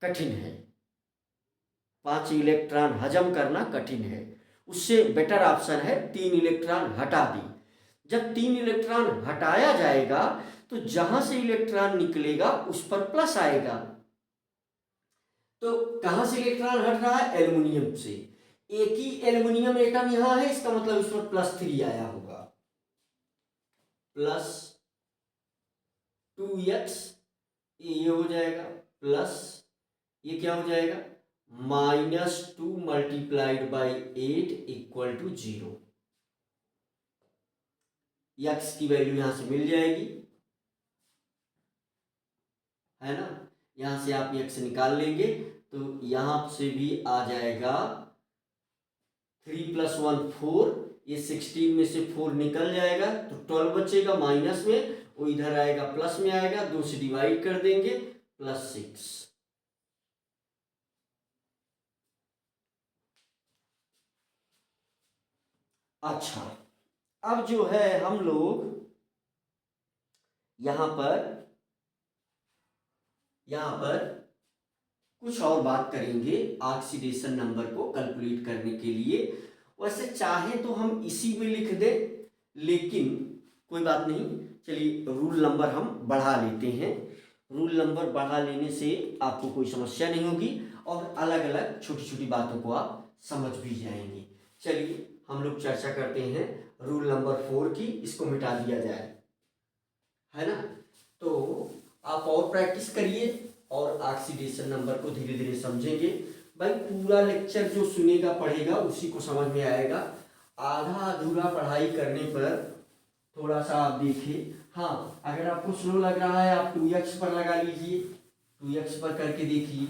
कठिन है, 5 इलेक्ट्रॉन हजम करना कठिन है, उससे बेटर ऑप्शन है 3 इलेक्ट्रॉन हटा दी। जब 3 इलेक्ट्रॉन हटाया जाएगा तो जहां से इलेक्ट्रॉन निकलेगा उस पर प्लस आएगा, तो कहां से इलेक्ट्रॉन हट रहा है एल्युमिनियम से, एक ही एल्युमिनियम एटम यहां है, इसका मतलब इस पर +3 आया होगा, +2x ये हो जाएगा, प्लस ये क्या हो जाएगा -2 multiplied by 8 equal to 0। X की वैल्यू यहां से मिल जाएगी, है ना, यहां से आप यक्स निकाल लेंगे तो यहां से भी आ जाएगा 3 + 1 4, ये 16 में से 4 निकल जाएगा तो 12 बचेगा माइनस में, वो इधर आएगा प्लस में आएगा, 2 से डिवाइड कर देंगे +6। अच्छा, अब जो है हम लोग यहां पर कुछ और बात करेंगे ऑक्सीडेशन नंबर को कैलकुलेट करने के लिए। वैसे चाहे तो हम इसी में लिख दें, लेकिन कोई बात नहीं, चलिए रूल नंबर हम बढ़ा लेते हैं, रूल नंबर बढ़ा लेने से आपको कोई समस्या नहीं होगी और अलग अलग छोटी छोटी बातों को आप समझ भी जाएंगे। चलिए हम लोग चर्चा करते हैं रूल नंबर 4 की, इसको मिटा दिया जाए, है ना। तो आप और प्रैक्टिस करिए और ऑक्सीडेशन नंबर को धीरे धीरे समझेंगे। भाई पूरा लेक्चर जो सुनेगा पढ़ेगा उसी को समझ में आएगा, आधा अधूरा पढ़ाई करने पर थोड़ा सा आप देखिए, हाँ अगर आपको स्लो लग रहा है आप 2x पर लगा लीजिए, 2x पर करके देखिए,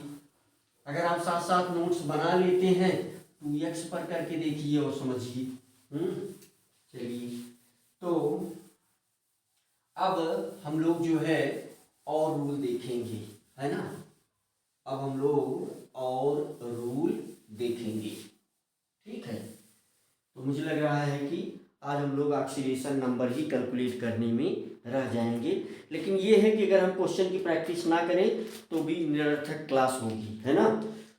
अगर आप साथ साथ नोट्स बना लेते हैं 2x पर करके देखिए और समझिए। चलिए तो अब हम लोग जो है और रूल देखेंगे, है ना, अब हम लोग और रूल देखेंगे, ठीक है। तो मुझे लग रहा है कि आज हम लोग ऑक्सीडेशन नंबर ही कैलकुलेट करने में रह जाएंगे, लेकिन ये है कि अगर हम क्वेश्चन की प्रैक्टिस ना करें तो भी निरर्थक क्लास होगी, है ना,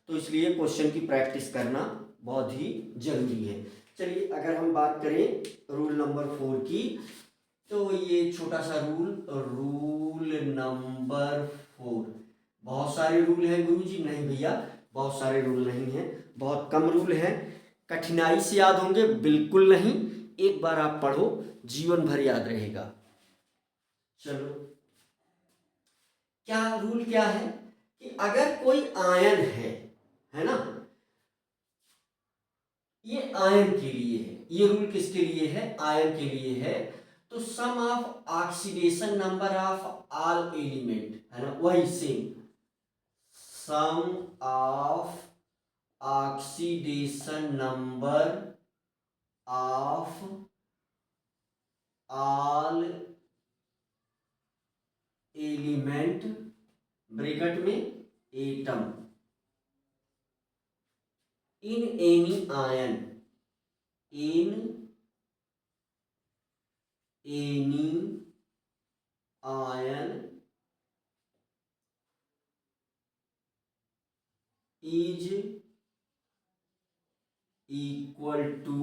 तो इसलिए क्वेश्चन की प्रैक्टिस करना बहुत ही जरूरी है। चलिए अगर हम बात करें रूल नंबर 4 की, तो ये छोटा सा रूल नंबर 4, बहुत सारे रूल हैं गुरुजी, नहीं भैया बहुत सारे रूल नहीं हैं, बहुत कम रूल हैं, कठिनाई से याद होंगे बिल्कुल नहीं, एक बार आप पढ़ो जीवन भर याद रहेगा। चलो क्या रूल क्या है कि अगर कोई आयन है ना, ये आयन के लिए है, ये रूल किसके लिए है आयन के लिए है, तो sum of oxidation number of all element है ना, वही same sum of oxidation number of all element bracket में atom in any ion in any ion is equal to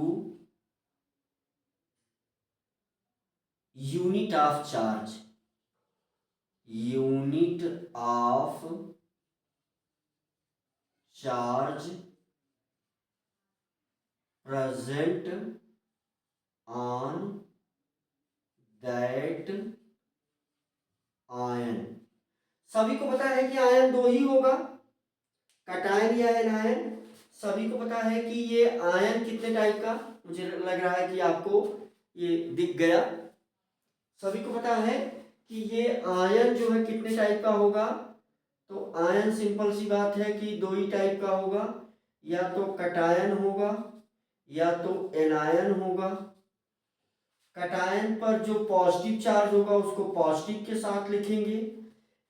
unit of charge unit of charge present on that ion। सभी को पता है कि आयन दो ही होगा, कटायन या एनायन। सभी को पता है कि ये आयन कितने टाइप का, मुझे लग रहा है कि आपको ये दिख गया। सभी को पता है कि ये आयन जो है कितने टाइप का होगा। तो आयन सिंपल सी बात है कि दो ही टाइप का होगा, या तो कटायन होगा या तो एनायन होगा। कटायन पर जो पॉजिटिव चार्ज होगा उसको पॉजिटिव के साथ लिखेंगे,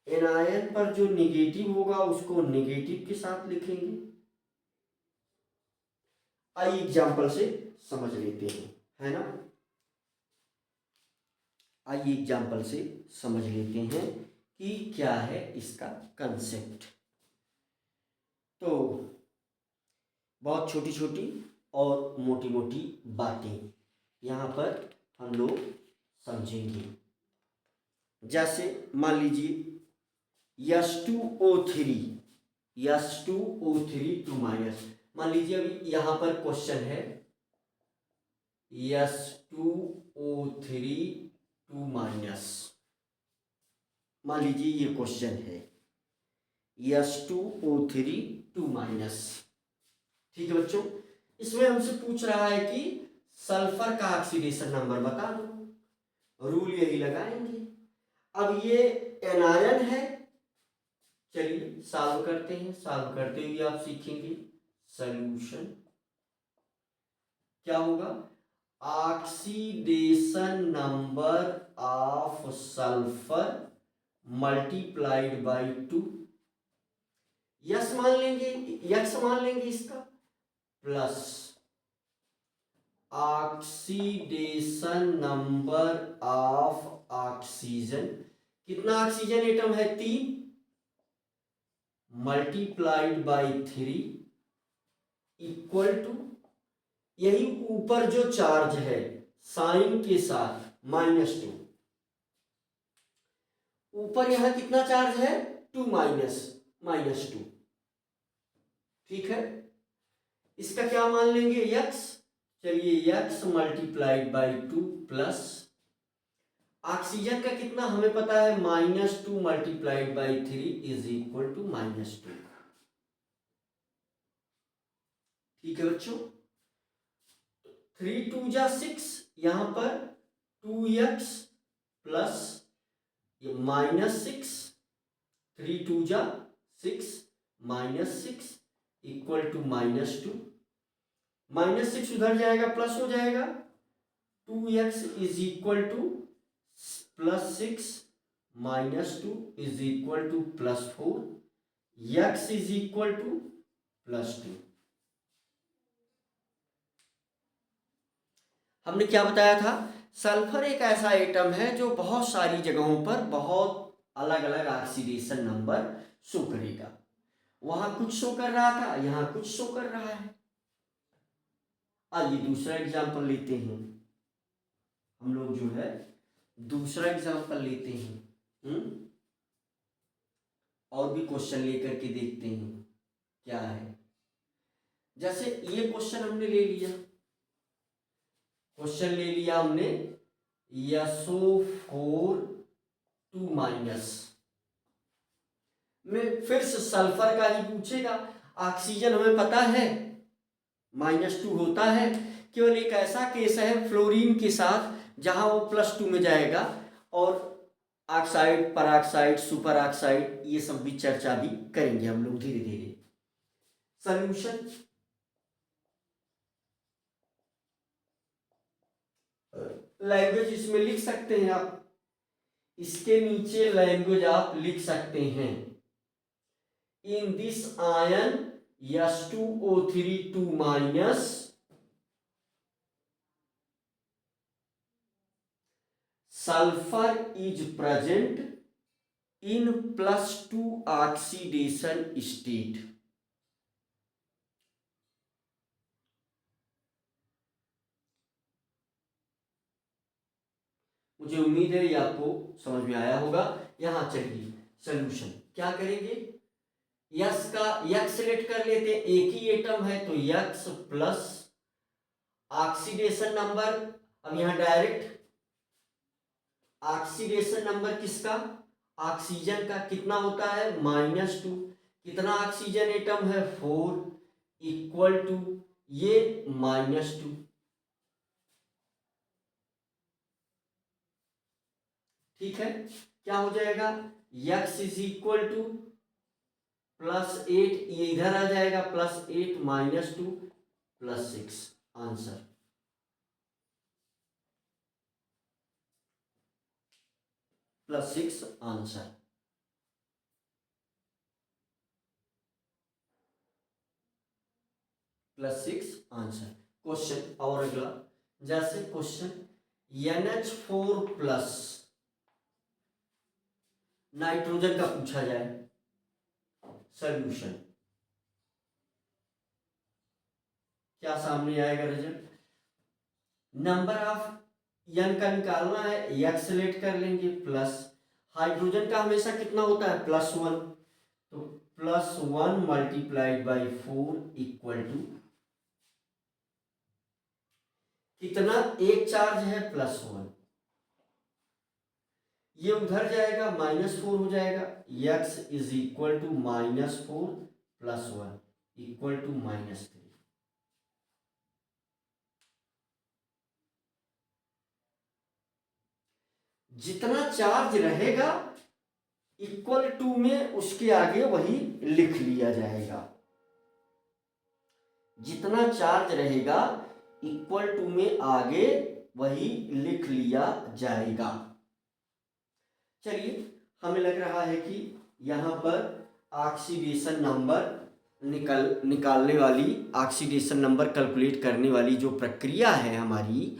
एनायन पर जो निगेटिव होगा उसको निगेटिव के साथ लिखेंगे। आइए एग्जाम्पल से समझ लेते हैं, है ना। आइए एग्जाम्पल से समझ लेते हैं कि क्या है इसका कंसेप्ट। तो बहुत छोटी छोटी और मोटी मोटी बातें यहाँ पर हम लोग समझेंगे। जैसे मान लीजिए H2O3 2 माइनस, मान लीजिए अभी यहाँ पर क्वेश्चन है H2O3 2 माइनस, मान लीजिए ये क्वेश्चन है H2O3 2 माइनस। ठीक है बच्चों, इसमें हमसे पूछ रहा है कि सल्फर का ऑक्सीडेशन नंबर बता दो, रूल यही लगाएंगे। अब ये एनायन है, चलिए सॉल्व करते हैं। सॉल्व करते हुए आप सीखेंगे सॉल्यूशन क्या होगा। Oxidation number of sulphur multiplied by 2, yes मान लेंगे, यक्स मान लेंगे इसका, plus oxidation number of oxygen, कितना ऑक्सीजन एटम है 3, मल्टीप्लाइड बाई 3 इक्वल टू, यही ऊपर जो चार्ज है साइन के साथ -2, ऊपर यहां कितना चार्ज है 2 -2। ठीक है, इसका क्या मान लेंगे यक्स, चलिए x multiplied by 2 plus oxygen का कितना हमें पता है -2 multiplied by 3 is equal to -2। ठीक है बच्चों, 3 2 जा 6, यहां पर 2x प्लस ये -6, 3 2 जा 6 -6 इक्वल टू -2, -6 उधर जाएगा प्लस हो जाएगा, 2x is equal to +6 -2 is equal to +4, x is equal to +2। हमने क्या बताया था, सल्फर एक ऐसा एटम है जो बहुत सारी जगहों पर बहुत अलग अलग ऑक्सीडेशन नंबर शो करेगा। वहां कुछ शो कर रहा था, यहां कुछ शो कर रहा है। आइए दूसरा एग्जांपल लेते हैं, हम लोग जो है दूसरा एग्जांपल लेते हैं, और भी क्वेश्चन लेकर के देखते हैं क्या है। जैसे ये क्वेश्चन हमने ले लिया, क्वेश्चन ले लिया हमने SO4 2 माइनस में, फिर से सल्फर का ही पूछेगा। ऑक्सीजन हमें पता है -2 होता है, केवल एक ऐसा केस है फ्लोरीन के साथ जहाँ वो +2 में जाएगा, और ऑक्साइड, पराऑक्साइड, सुपर ऑक्साइड, ये सब भी चर्चा भी करेंगे हम लोग धीरे धीरे। सॉल्यूशन, लैंग्वेज इसमें लिख सकते हैं आप, इसके नीचे लैंग्वेज आप लिख सकते हैं। In this ion H2O3 2- sulfur is present in +2 oxidation state। मुझे उम्मीद है ये आपको समझ में आया होगा। यहां चलिए सॉल्यूशन क्या करेंगे, यक्स का यक्स सेलेक्ट कर लेते हैं, एक ही एटम है तो यक्स प्लस ऑक्सीडेशन नंबर। अब यहां डायरेक्ट ऑक्सीडेशन नंबर किसका, ऑक्सीजन का, कितना होता है -2, कितना ऑक्सीजन एटम है 4, इक्वल टू ये -2। ठीक है, क्या हो जाएगा, x इज इक्वल टू +8, ये इधर आ जाएगा, +8 -2 +6, आंसर +6 आंसर। +6 आंसर। क्वेश्चन और अगला, जैसे क्वेश्चन NH4+ नाइट्रोजन का पूछा जाए, सॉल्यूशन क्या सामने आएगा रिजल्ट, नंबर ऑफ यन का निकालना है, एक्स सेलेक्ट कर लेंगे, प्लस हाइड्रोजन का हमेशा कितना होता है +1, तो +1 × 4 इक्वल टू कितना, एक चार्ज है +1, ये उधर जाएगा -4 हो जाएगा, x is equal to -4 +1 equal to -3। जितना चार्ज रहेगा इक्वल टू में उसके आगे वही लिख लिया जाएगा, जितना चार्ज रहेगा इक्वल टू में आगे वही लिख लिया जाएगा। चलिए, हमें लग रहा है कि यहाँ पर ऑक्सीडेशन नंबर निकालने वाली, ऑक्सीडेशन नंबर कैलकुलेट करने वाली जो प्रक्रिया है हमारी,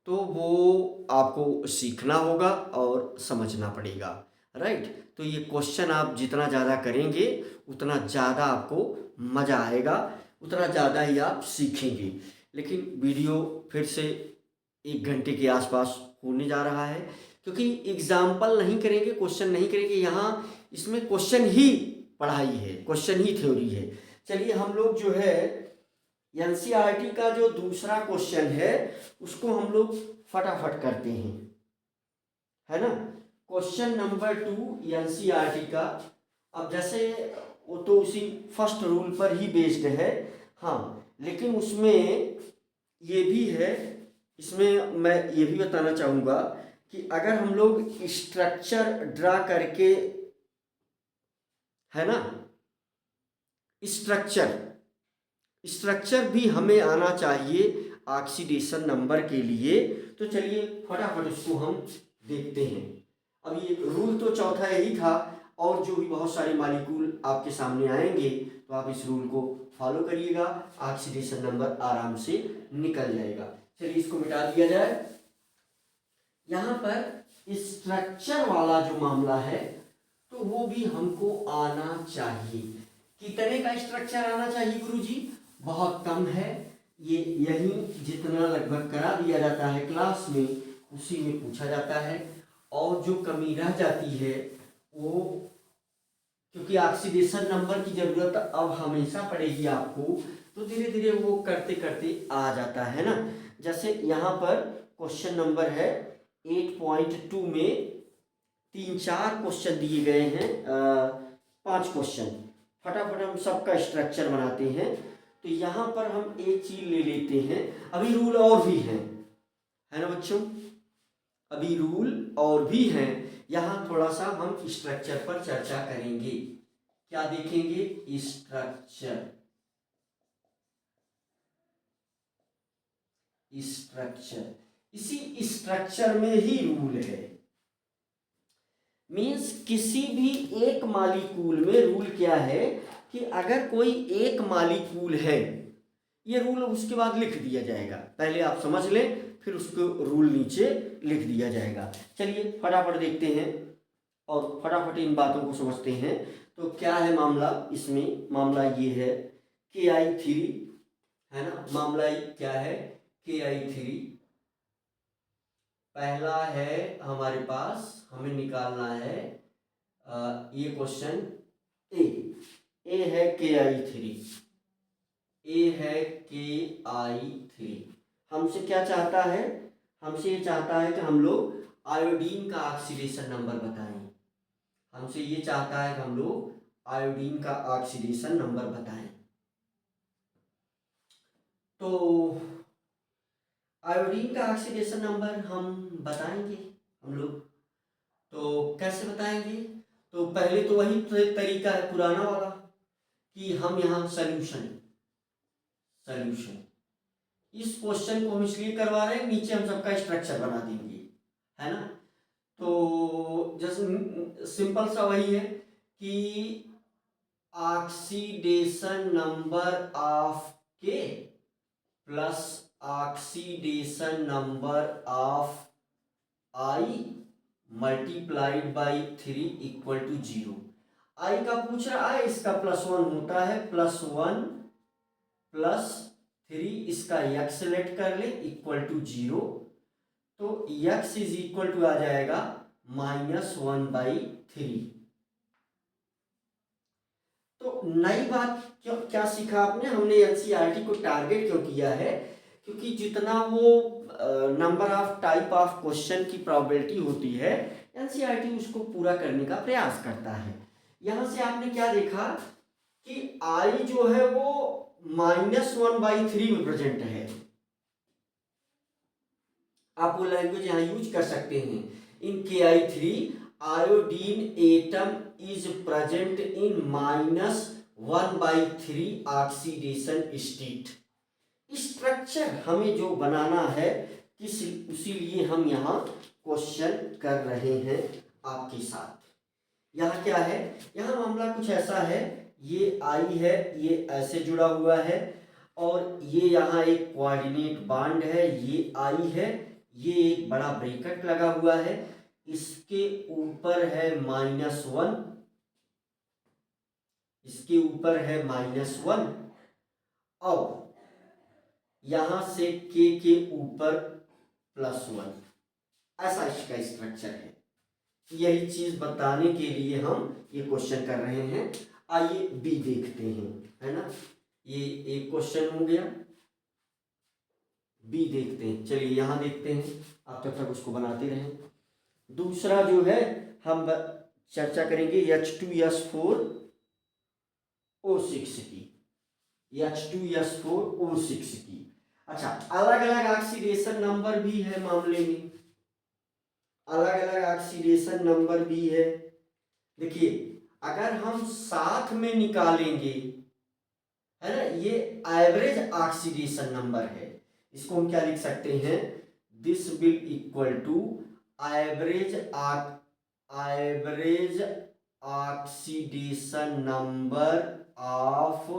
तो वो आपको सीखना होगा और समझना पड़ेगा, राइट। तो ये क्वेश्चन आप जितना ज़्यादा करेंगे उतना ज़्यादा आपको मज़ा आएगा, उतना ज़्यादा ही आप सीखेंगे। लेकिन वीडियो फिर से 1 घंटे के आसपास होने जा रहा है, क्योंकि एग्जाम्पल नहीं करेंगे, क्वेश्चन नहीं करेंगे, यहाँ इसमें क्वेश्चन ही पढ़ाई है, क्वेश्चन ही थ्योरी है। चलिए, हम लोग जो है एनसीईआरटी का जो दूसरा क्वेश्चन है उसको हम लोग फटाफट करते हैं, है ना। क्वेश्चन नंबर 2 एनसीईआरटी का, अब जैसे वो तो उसी फर्स्ट रूल पर ही बेस्ड है, हाँ, लेकिन उसमें ये भी है, इसमें मैं ये भी बताना चाहूँगा कि अगर हम लोग स्ट्रक्चर ड्रा करके, है ना, स्ट्रक्चर भी हमें आना चाहिए ऑक्सीडेशन नंबर के लिए। तो चलिए फटाफट उसको हम देखते हैं। अब ये रूल तो चौथा यही था, और जो भी बहुत सारे मॉलिक्यूल आपके सामने आएंगे तो आप इस रूल को फॉलो करिएगा, ऑक्सीडेशन नंबर आराम से निकल जाएगा। चलिए इसको मिटा दिया जाए। यहाँ पर स्ट्रक्चर वाला जो मामला है तो वो भी हमको आना चाहिए। कितने का स्ट्रक्चर आना चाहिए गुरुजी? बहुत कम है, ये यही जितना लगभग करा दिया जाता है क्लास में उसी में पूछा जाता है, और जो कमी रह जाती है वो, क्योंकि ऑक्सीडेशन नंबर की जरूरत अब हमेशा पड़ेगी आपको, तो धीरे धीरे वो करते करते आ जाता है ना। जैसे यहाँ पर क्वेश्चन नंबर है 8.2 में 3-4 क्वेश्चन दिए गए हैं, 5 क्वेश्चन, फटाफट हम सबका स्ट्रक्चर बनाते हैं। तो यहाँ पर हम एक चीज ले लेते हैं, अभी रूल और भी है ना बच्चों। अभी रूल और भी हैं, यहाँ थोड़ा सा हम स्ट्रक्चर पर चर्चा करेंगे। क्या देखेंगे? स्ट्रक्चर। स्ट्रक्चर, इसी स्ट्रक्चर में ही रूल है। मीन्स किसी भी एक मालिक्यूल में रूल क्या है कि अगर कोई एक मालिक्यूल है, ये रूल उसके बाद लिख दिया जाएगा, पहले आप समझ लें फिर उसको रूल नीचे लिख दिया जाएगा। चलिए फटाफट देखते हैं और फटाफट इन बातों को समझते हैं। तो क्या है मामला इसमें? मामला ये है Ki3 है ना, मामला क्या है? Ki3 पहला है हमारे पास, हमें निकालना है ये क्वेश्चन ए है Ki3, ए है Ki3। हमसे क्या चाहता है? हमसे ये चाहता है कि हम लोग आयोडीन का ऑक्सीडेशन नंबर बताएं। हमसे ये चाहता है कि हम लोग आयोडीन का ऑक्सीडेशन नंबर बताएं। तो आयोडीन का ऑक्सीडेशन नंबर हम बताएंगे हम लोग। तो कैसे बताएंगे? तो पहले तो वही तरीका है पुराना वाला कि हम यहाँ सॉल्यूशन इस क्वेश्चन को हम इसलिए करवा रहे हैं, नीचे हम सबका स्ट्रक्चर बना देंगे, है ना। तो जैसे सिंपल सा वही है कि ऑक्सीडेशन नंबर ऑफ के plus oxidation number of I multiplied by 3 equal to 0। I का पूछ रहा है, इसका +1 होता है, +1 +3, इसका यक्स सेलेक्ट कर ले इक्वल टू 0। तो यक्स इज इक्वल टू आ जाएगा -1/3। तो नई बात क्या सीखा आपने? हमने एनसीईआरटी को टारगेट क्यों किया है? क्योंकि जितना वो number of type of question की प्रोबेबिलिटी होती है, एनसीईआरटी उसको पूरा करने का प्रयास करता है। यहां से आपने क्या देखा कि आई जो है वो -1/3 में प्रेजेंट है। आप वो लैंग्वेज यहां यूज कर सकते हैं। इन Ki3 iodine atom is present in -1/3 oxidation state. Structure हमें जो बनाना है किस, उसीलिए हम यहाँ क्वेश्चन कर रहे हैं आपके साथ। यहाँ क्या है? यहाँ मामला कुछ ऐसा है, ये आई है, ये ऐसे जुड़ा हुआ है और ये यहाँ एक कोऑर्डिनेट बांड है, ये आई है, ये एक बड़ा ब्रैकेट लगा हुआ है, इसके ऊपर है -1, इसके ऊपर है -1 और यहां से के ऊपर +1। ऐसा इसका स्ट्रक्चर है। यही चीज बताने के लिए हम ये क्वेश्चन कर रहे हैं। आइए बी देखते हैं, है ना। ये एक क्वेश्चन हो गया, बी देखते हैं। चलिए यहां देखते हैं, आप तब तक उसको बनाते रहें। दूसरा जो है हम चर्चा करेंगे H2S4O6 की, H2S4O6 की। अच्छा, अलग अलग ऑक्सीडेशन नंबर भी है मामले में, अलग अलग ऑक्सीडेशन नंबर भी है। देखिए अगर हम साथ में निकालेंगे, है ना, ये एवरेज ऑक्सीडेशन नंबर है, इसको हम क्या लिख सकते हैं? This will equal to average oxidation number of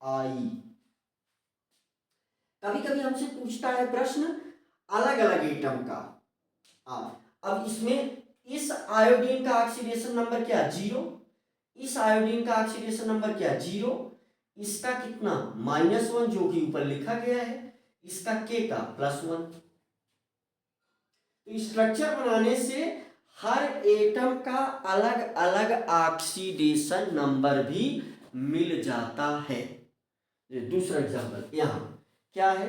I. कभी कभी हमसे पूछता है प्रश्न अलग अलग एटम का। अब इसमें इस आयोडीन का ऑक्सीडेशन नंबर क्या? 0। इस आयोडीन का ऑक्सीडेशन नंबर क्या? 0। इसका कितना? -1 जो कि ऊपर लिखा गया है, इसका के का +1। तो स्ट्रक्चर बनाने से हर एटम का अलग अलग ऑक्सीडेशन नंबर भी मिल जाता है। दूसरा एग्जांपल यहां क्या है?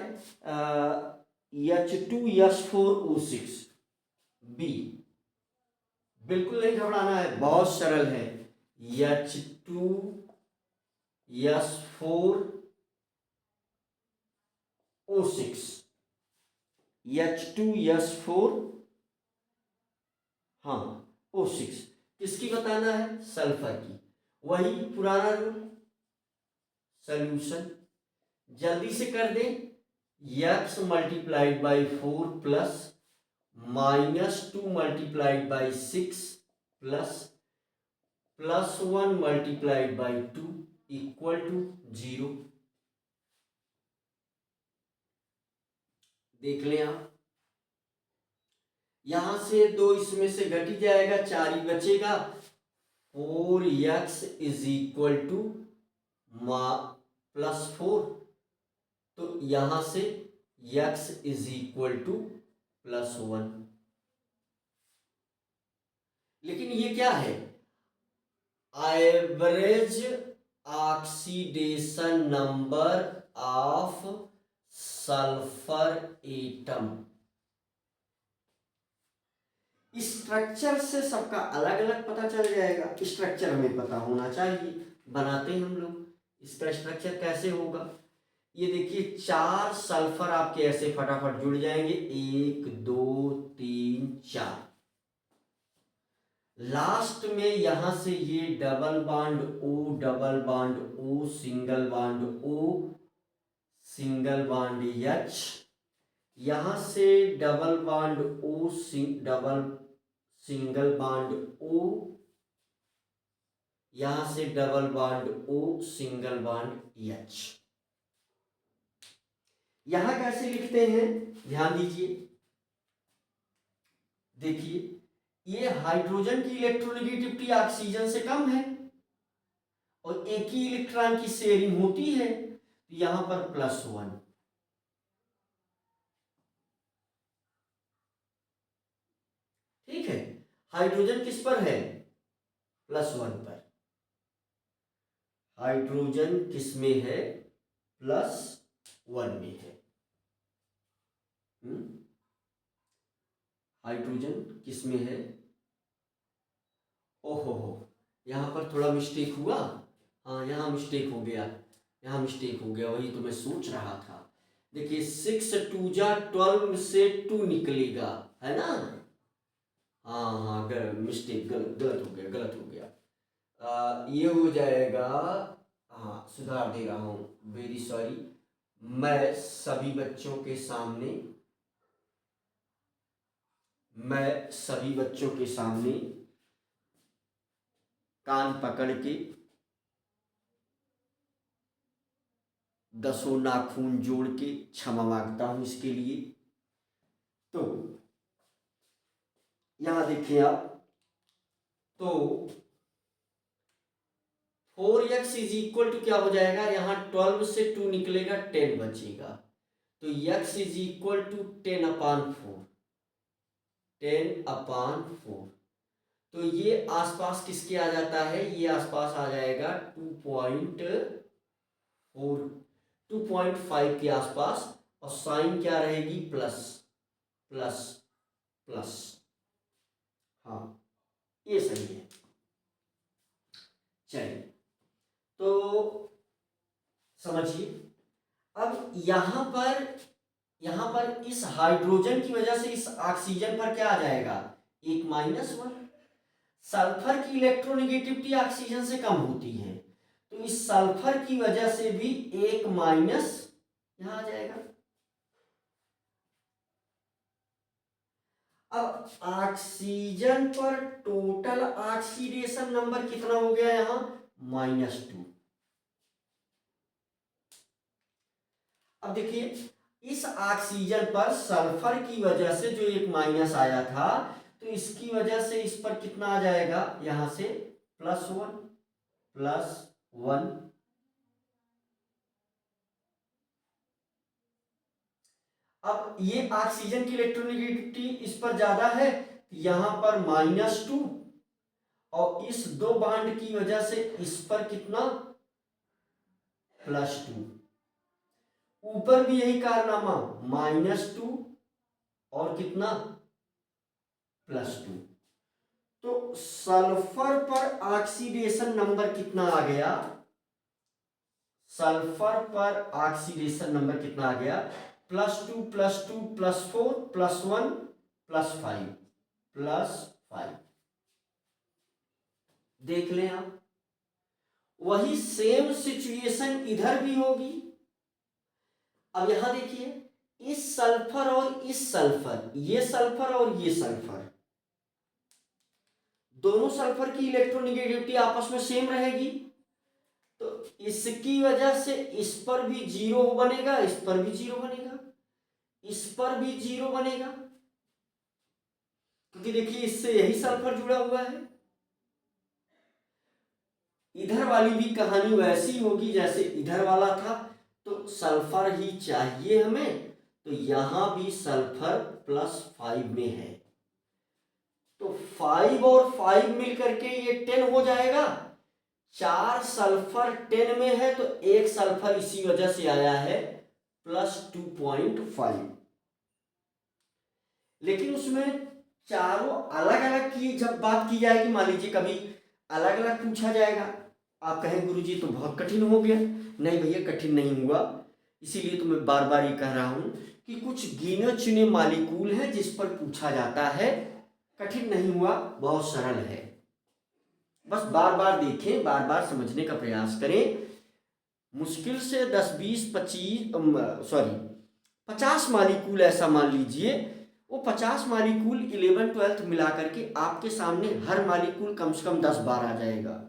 H2S4O6 B. बिल्कुल नहीं घबराना है, बहुत सरल है। H2S4O6, H2S4 हाँ O6 किसकी बताना है, सल्फर की। वही पुराना रूल, सॉल्यूशन जल्दी से कर दें। x multiplied by 4 plus -2 multiplied by 6 plus +1 multiplied by 2 equal to 0। देख लें आप, यहां से 2 इसमें से घट ही जाएगा, 4 ही बचेगा। 4x इज इक्वल टू +4, तो यहां से x इज इक्वल टू +1। लेकिन ये क्या है, average oxidation number of sulphur atom. Structure से सबका अलग अलग पता चल जाएगा, स्ट्रक्चर हमें पता होना चाहिए। बनाते हैं हम लोग, इसका स्ट्रक्चर कैसे होगा। ये देखिए 4 सल्फर आपके ऐसे फटाफट जुड़ जाएंगे, 1 2 3 4। लास्ट में यहां से ये double bond O single bond O single bond H, यहां से double bond O single bond O, यहां से double bond O single bond H। यहां कैसे लिखते हैं, ध्यान दीजिए। देखिए ये हाइड्रोजन की इलेक्ट्रोनेगेटिविटी ऑक्सीजन से कम है और एक ही इलेक्ट्रॉन की शेयरिंग होती है, तो यहां पर +1। ठीक है, हाइड्रोजन किस पर है, +1 पर। हाइड्रोजन किस में है, +1 में है। हाइड्रोजन किस में है, ओहो हो, यहां पर थोड़ा मिस्टेक हुआ। हाँ यहाँ मिस्टेक हो गया, यहाँ मिस्टेक हो गया, वही तो मैं सोच रहा था। देखिए 6 2 जा 12 से 2 निकलेगा, है ना। हाँ हाँ मिस्टेक, गलत हो गया, गलत हो गया। ये हो जाएगा, हाँ सुधार दे रहा हूँ, वेरी सॉरी। मैं सभी बच्चों के सामने, कान पकड़ के 10 नाखून जोड़ के क्षमा मांगता हूं इसके लिए। तो यहां देखिए आप, तो 4x इज इक्वल टू क्या हो जाएगा, यहां 12 से 2 निकलेगा, 10 बचेगा, तो x इज इक्वल टू 10/4, 10/4। तो ये आसपास किसके आ जाता है, ये आसपास आ जाएगा 2.5 के आसपास, और साइन क्या रहेगी, प्लस प्लस प्लस। हाँ ये सही है। चलिए तो समझिए, अब यहां पर इस हाइड्रोजन की वजह से इस ऑक्सीजन पर क्या आ जाएगा, एक -1। सल्फर की इलेक्ट्रोनेगेटिविटी ऑक्सीजन से कम होती है, तो इस सल्फर की वजह से भी एक माइनस यहां आ जाएगा। अब ऑक्सीजन पर टोटल ऑक्सीडेशन नंबर कितना हो गया, यहां -2। अब देखिए इस ऑक्सीजन पर सल्फर की वजह से जो एक माइनस आया था, तो इसकी वजह से इस पर कितना आ जाएगा, यहां से +1। अब ये ऑक्सीजन की इलेक्ट्रोनेगेटिविटी इस पर ज्यादा है, यहां पर -2, और इस 2 बॉन्ड की वजह से इस पर कितना, +2। ऊपर भी यही कारनामा, -2 और कितना, +2। तो सल्फर पर ऑक्सीडेशन नंबर कितना आ गया, सल्फर पर ऑक्सीडेशन नंबर कितना आ गया, +2 +2 +4 +1 +5, 5। देख लें आप, वही सेम सिचुएशन इधर भी होगी। अब यहां देखिए, इस सल्फर और इस सल्फर, ये सल्फर और ये सल्फर, दोनों सल्फर की इलेक्ट्रोनेगेटिविटी आपस में सेम रहेगी, तो इसकी वजह से इस पर भी जीरो बनेगा, इस पर भी जीरो बनेगा, इस पर भी जीरो बनेगा, क्योंकि देखिए इससे यही सल्फर जुड़ा हुआ है। इधर वाली भी कहानी वैसी होगी जैसे इधर वाला था, तो सल्फर ही चाहिए हमें, तो यहां भी सल्फर +5 में है, तो 5 और 5 मिलकर के ये 10 हो जाएगा। 4 सल्फर 10 में है, तो एक सल्फर इसी वजह से आया है +2.5। लेकिन उसमें चारों अलग अलग की जब बात की जाएगी, मान लीजिए कभी अलग अलग पूछा जाएगा, आप कहें गुरुजी तो बहुत कठिन हो गया। नहीं भैया, कठिन नहीं हुआ, इसीलिए तो मैं बार बार ये कह रहा हूं कि कुछ गिने चुने मालिक्यूल हैं जिस पर पूछा जाता है, कठिन नहीं हुआ, बहुत सरल है। बस बार बार देखें, बार बार समझने का प्रयास करें। मुश्किल से 10, 20, 50 मालिक्यूल ऐसा मान लीजिए, वो 50 मालिक्यूल 11, 12 मिला करके आपके सामने हर मालिक्यूल कम से कम 10 बार आ जाएगा।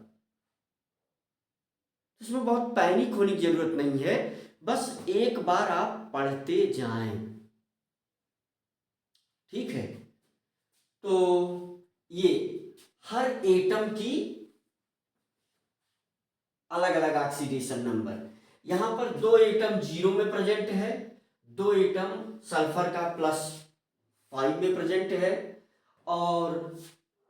इसमें बहुत पैनिक होने की जरूरत नहीं है, बस एक बार आप पढ़ते जाएं, ठीक है। तो ये हर एटम की अलग अलग ऑक्सीडेशन नंबर, यहां पर 2 एटम 0 में प्रेजेंट है, 2 एटम सल्फर का +5 में प्रेजेंट है, और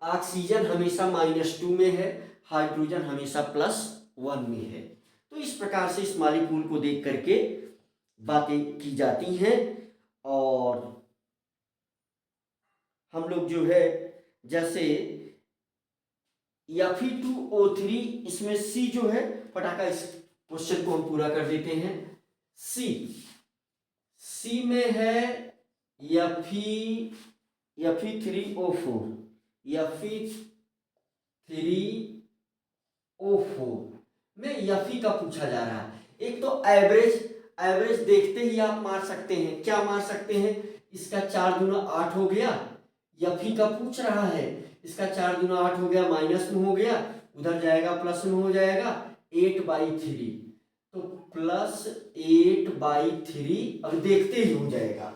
ऑक्सीजन हमेशा -2 में है, हाइड्रोजन हमेशा +1 में है। तो इस प्रकार से इस मॉलिक्यूल को देख करके बातें की जाती हैं। और हम लोग जो है, जैसे Fe2O3, इसमें C जो है, फटाका इस क्वेश्चन को हम पूरा कर देते हैं। C में है Fe3O4, Fe3O4 में Fe का पूछा जा रहा है। एक तो एवरेज देखते ही आप मार सकते हैं, क्या मार सकते हैं, इसका 4 दूना 8 हो गया, Fe का पूछ रहा है, इसका 4 दूना 8 हो गया, माइनस में हो गया, उधर जाएगा प्लस में हो जाएगा, 8/3, तो +8/3 अब देखते ही हो जाएगा।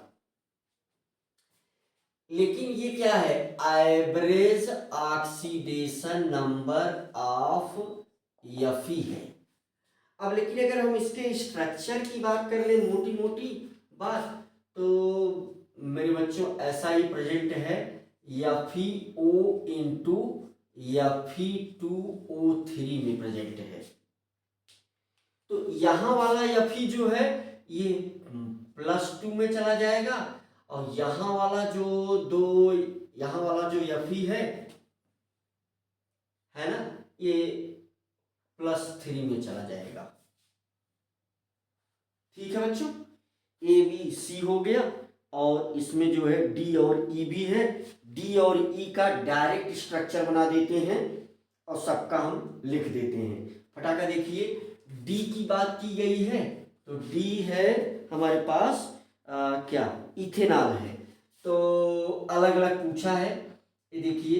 लेकिन ये क्या है, average oxidation number of Fe है। अब लेकिन अगर हम इसके स्ट्रक्चर की बात कर ले, मोटी मोटी बात, तो मेरे बच्चों ऐसा ही प्रेजेंट है, FeO इंटू Fe2O3 में प्रेजेंट है। तो यहां वाला Fe जो है ये +2 में चला जाएगा, और यहां वाला जो Fe है ना, ये +3 में चला जाएगा। ठीक है बच्चों, ABC हो गया, और इसमें जो है D और E भी है। D और E का डायरेक्ट स्ट्रक्चर बना देते हैं और सबका हम लिख देते हैं। फटाका देखिए, D की बात की गई है, तो D है हमारे पास क्या, इथेनॉल है। तो अलग अलग पूछा है, ये देखिए,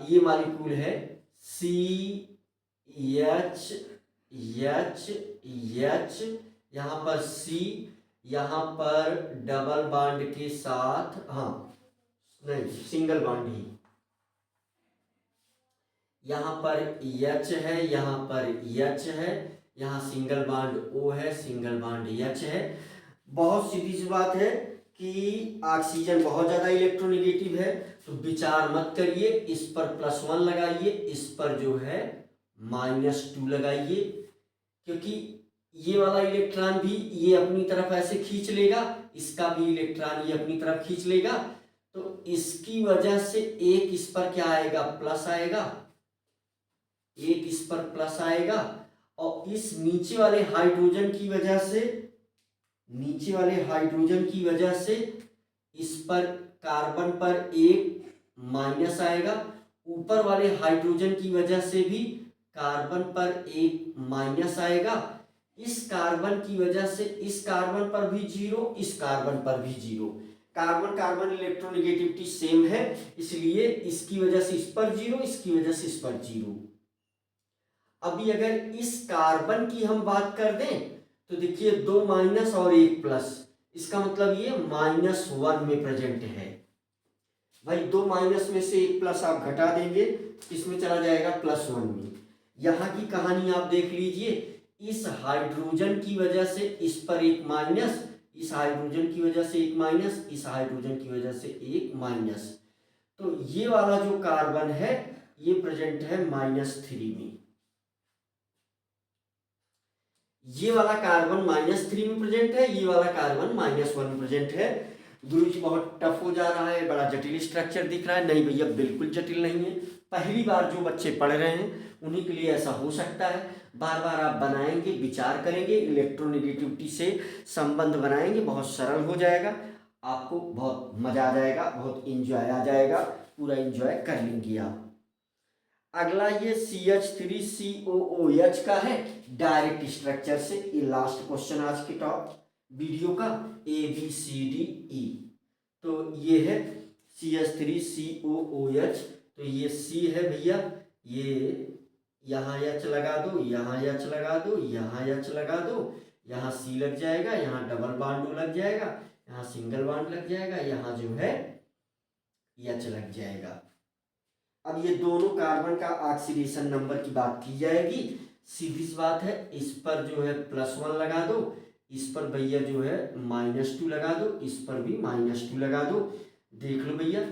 ये मॉलिक्यूल है CHH, यहाँ पर C, यहाँ पर डबल बॉन्ड के साथ, हाँ नहीं सिंगल बॉन्ड ही, यहाँ पर H है, यहाँ पर H है, यहाँ सिंगल बॉन्ड O है, सिंगल बॉन्ड H है। बहुत सीधी सी बात है कि ऑक्सीजन बहुत ज़्यादा इलेक्ट्रोनेगेटिव है, तो विचार मत करिए, इस पर +1 लगाइए, इस पर जो है -2 लगाइए, क्योंकि ये वाला इलेक्ट्रॉन भी ये अपनी तरफ ऐसे खींच लेगा, इसका भी इलेक्ट्रॉन ये अपनी तरफ खींच लेगा, तो इसकी वजह से एक इस पर क्या आएगा, प्लस आएगा, एक इस पर प्लस आएगा, और इस नीचे वाले हाइड्रोजन की वजह से इस पर कार्बन पर एक माइनस आएगा, ऊपर वाले हाइड्रोजन की वजह से भी कार्बन पर एक माइनस आएगा, इस कार्बन की वजह से इस कार्बन पर भी जीरो, इस कार्बन पर भी zero. Carbon carbon electronegativity same है, इसलिए इसकी वजह से इस पर जीरो, इसकी वजह से इस पर जीरो। अभी अगर इस कार्बन की हम बात कर दें तो देखिए 2 माइनस और 1 प्लस, इसका मतलब ये -1 में प्रेजेंट है। भाई 2 माइनस में से 1 प्लस आप घटा देंगे, इसमें चला जाएगा +1 में। यहाँ की कहानी आप देख लीजिए, इस हाइड्रोजन की वजह से इस पर एक माइनस, इस हाइड्रोजन की वजह से एक माइनस, इस हाइड्रोजन की वजह से एक माइनस। तो ये वाला जो कार्बन है ये प्रेजेंट है -3 में, ये वाला कार्बन -3 में प्रेजेंट है, ये वाला कार्बन -1 में प्रेजेंट है। गुरुजी बहुत टफ हो जा रहा है, बड़ा जटिल स्ट्रक्चर दिख रहा है। नहीं भैया, बिल्कुल जटिल नहीं है। पहली बार जो बच्चे पढ़ रहे हैं उन्हीं के लिए ऐसा हो सकता है। बार बार आप बनाएंगे, विचार करेंगे, इलेक्ट्रोनेगेटिविटी से संबंध बनाएंगे, बहुत सरल हो जाएगा, आपको बहुत मजा आ जाएगा, बहुत इंजॉय आ जाएगा, पूरा इंजॉय कर लेंगे आप। अगला ये CH3COOH का है, डायरेक्ट स्ट्रक्चर से। ये लास्ट क्वेश्चन आज के टॉप वीडियो का, ABCDE। तो ये है CH3COOH। तो ये C है भैया, ये यहाँ H लगा दो, यहाँ H लगा दो, यहाँ H लगा दो, यहाँ C लग जाएगा, यहाँ डबल बॉन्ड लग जाएगा, यहाँ सिंगल बॉन्ड लग जाएगा, यहाँ जो है H लग जाएगा। अब ये दोनों कार्बन का ऑक्सीडेशन नंबर की बात की जाएगी। सीधी सी बात है, इस पर जो है +1 लगा दो, इस पर भैया जो है -2 लगा दो, इस पर भी -2 लगा दो। देख लो भैया,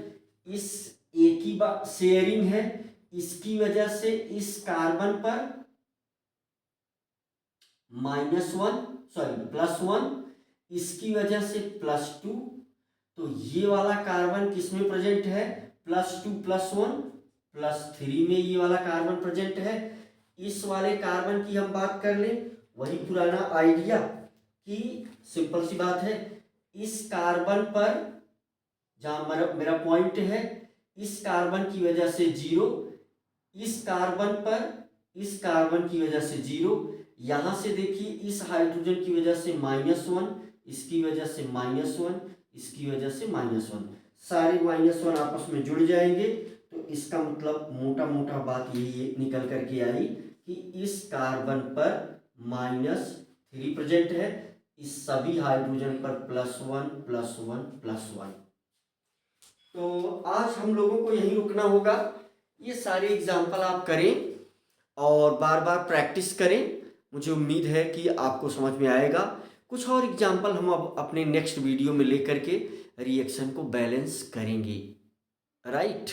इस एक ही बात शेयरिंग है, इसकी वजह से इस कार्बन पर +1, इसकी वजह से +2। तो ये वाला कार्बन किसमें प्रेजेंट है? +2 +1 +3 में ये वाला कार्बन प्रेजेंट है। इस वाले कार्बन की हम बात कर लें, वही पुराना आइडिया कि सिंपल सी बात है, इस कार्बन पर जहां मेरा पॉइंट है, इस कार्बन की वजह से 0, इस कार्बन पर इस कार्बन की वजह से 0, यहां से देखिए इस हाइड्रोजन की वजह से -1, इसकी वजह से -1, इसकी वजह से -1, सारे -1 आपस में जुड़ जाएंगे। तो इसका मतलब मोटा मोटा बात यही निकल करके आई कि इस कार्बन पर -3 प्रेजेंट है, इस सभी हाइड्रोजन पर +1 +1 +1। तो आज हम लोगों को यहीं रुकना होगा। ये सारे एग्जाम्पल आप करें और बार बार प्रैक्टिस करें, मुझे उम्मीद है कि आपको समझ में आएगा। कुछ और एग्जाम्पल हम अब अपने नेक्स्ट वीडियो में लेकर के रिएक्शन को बैलेंस करेंगे, राइट।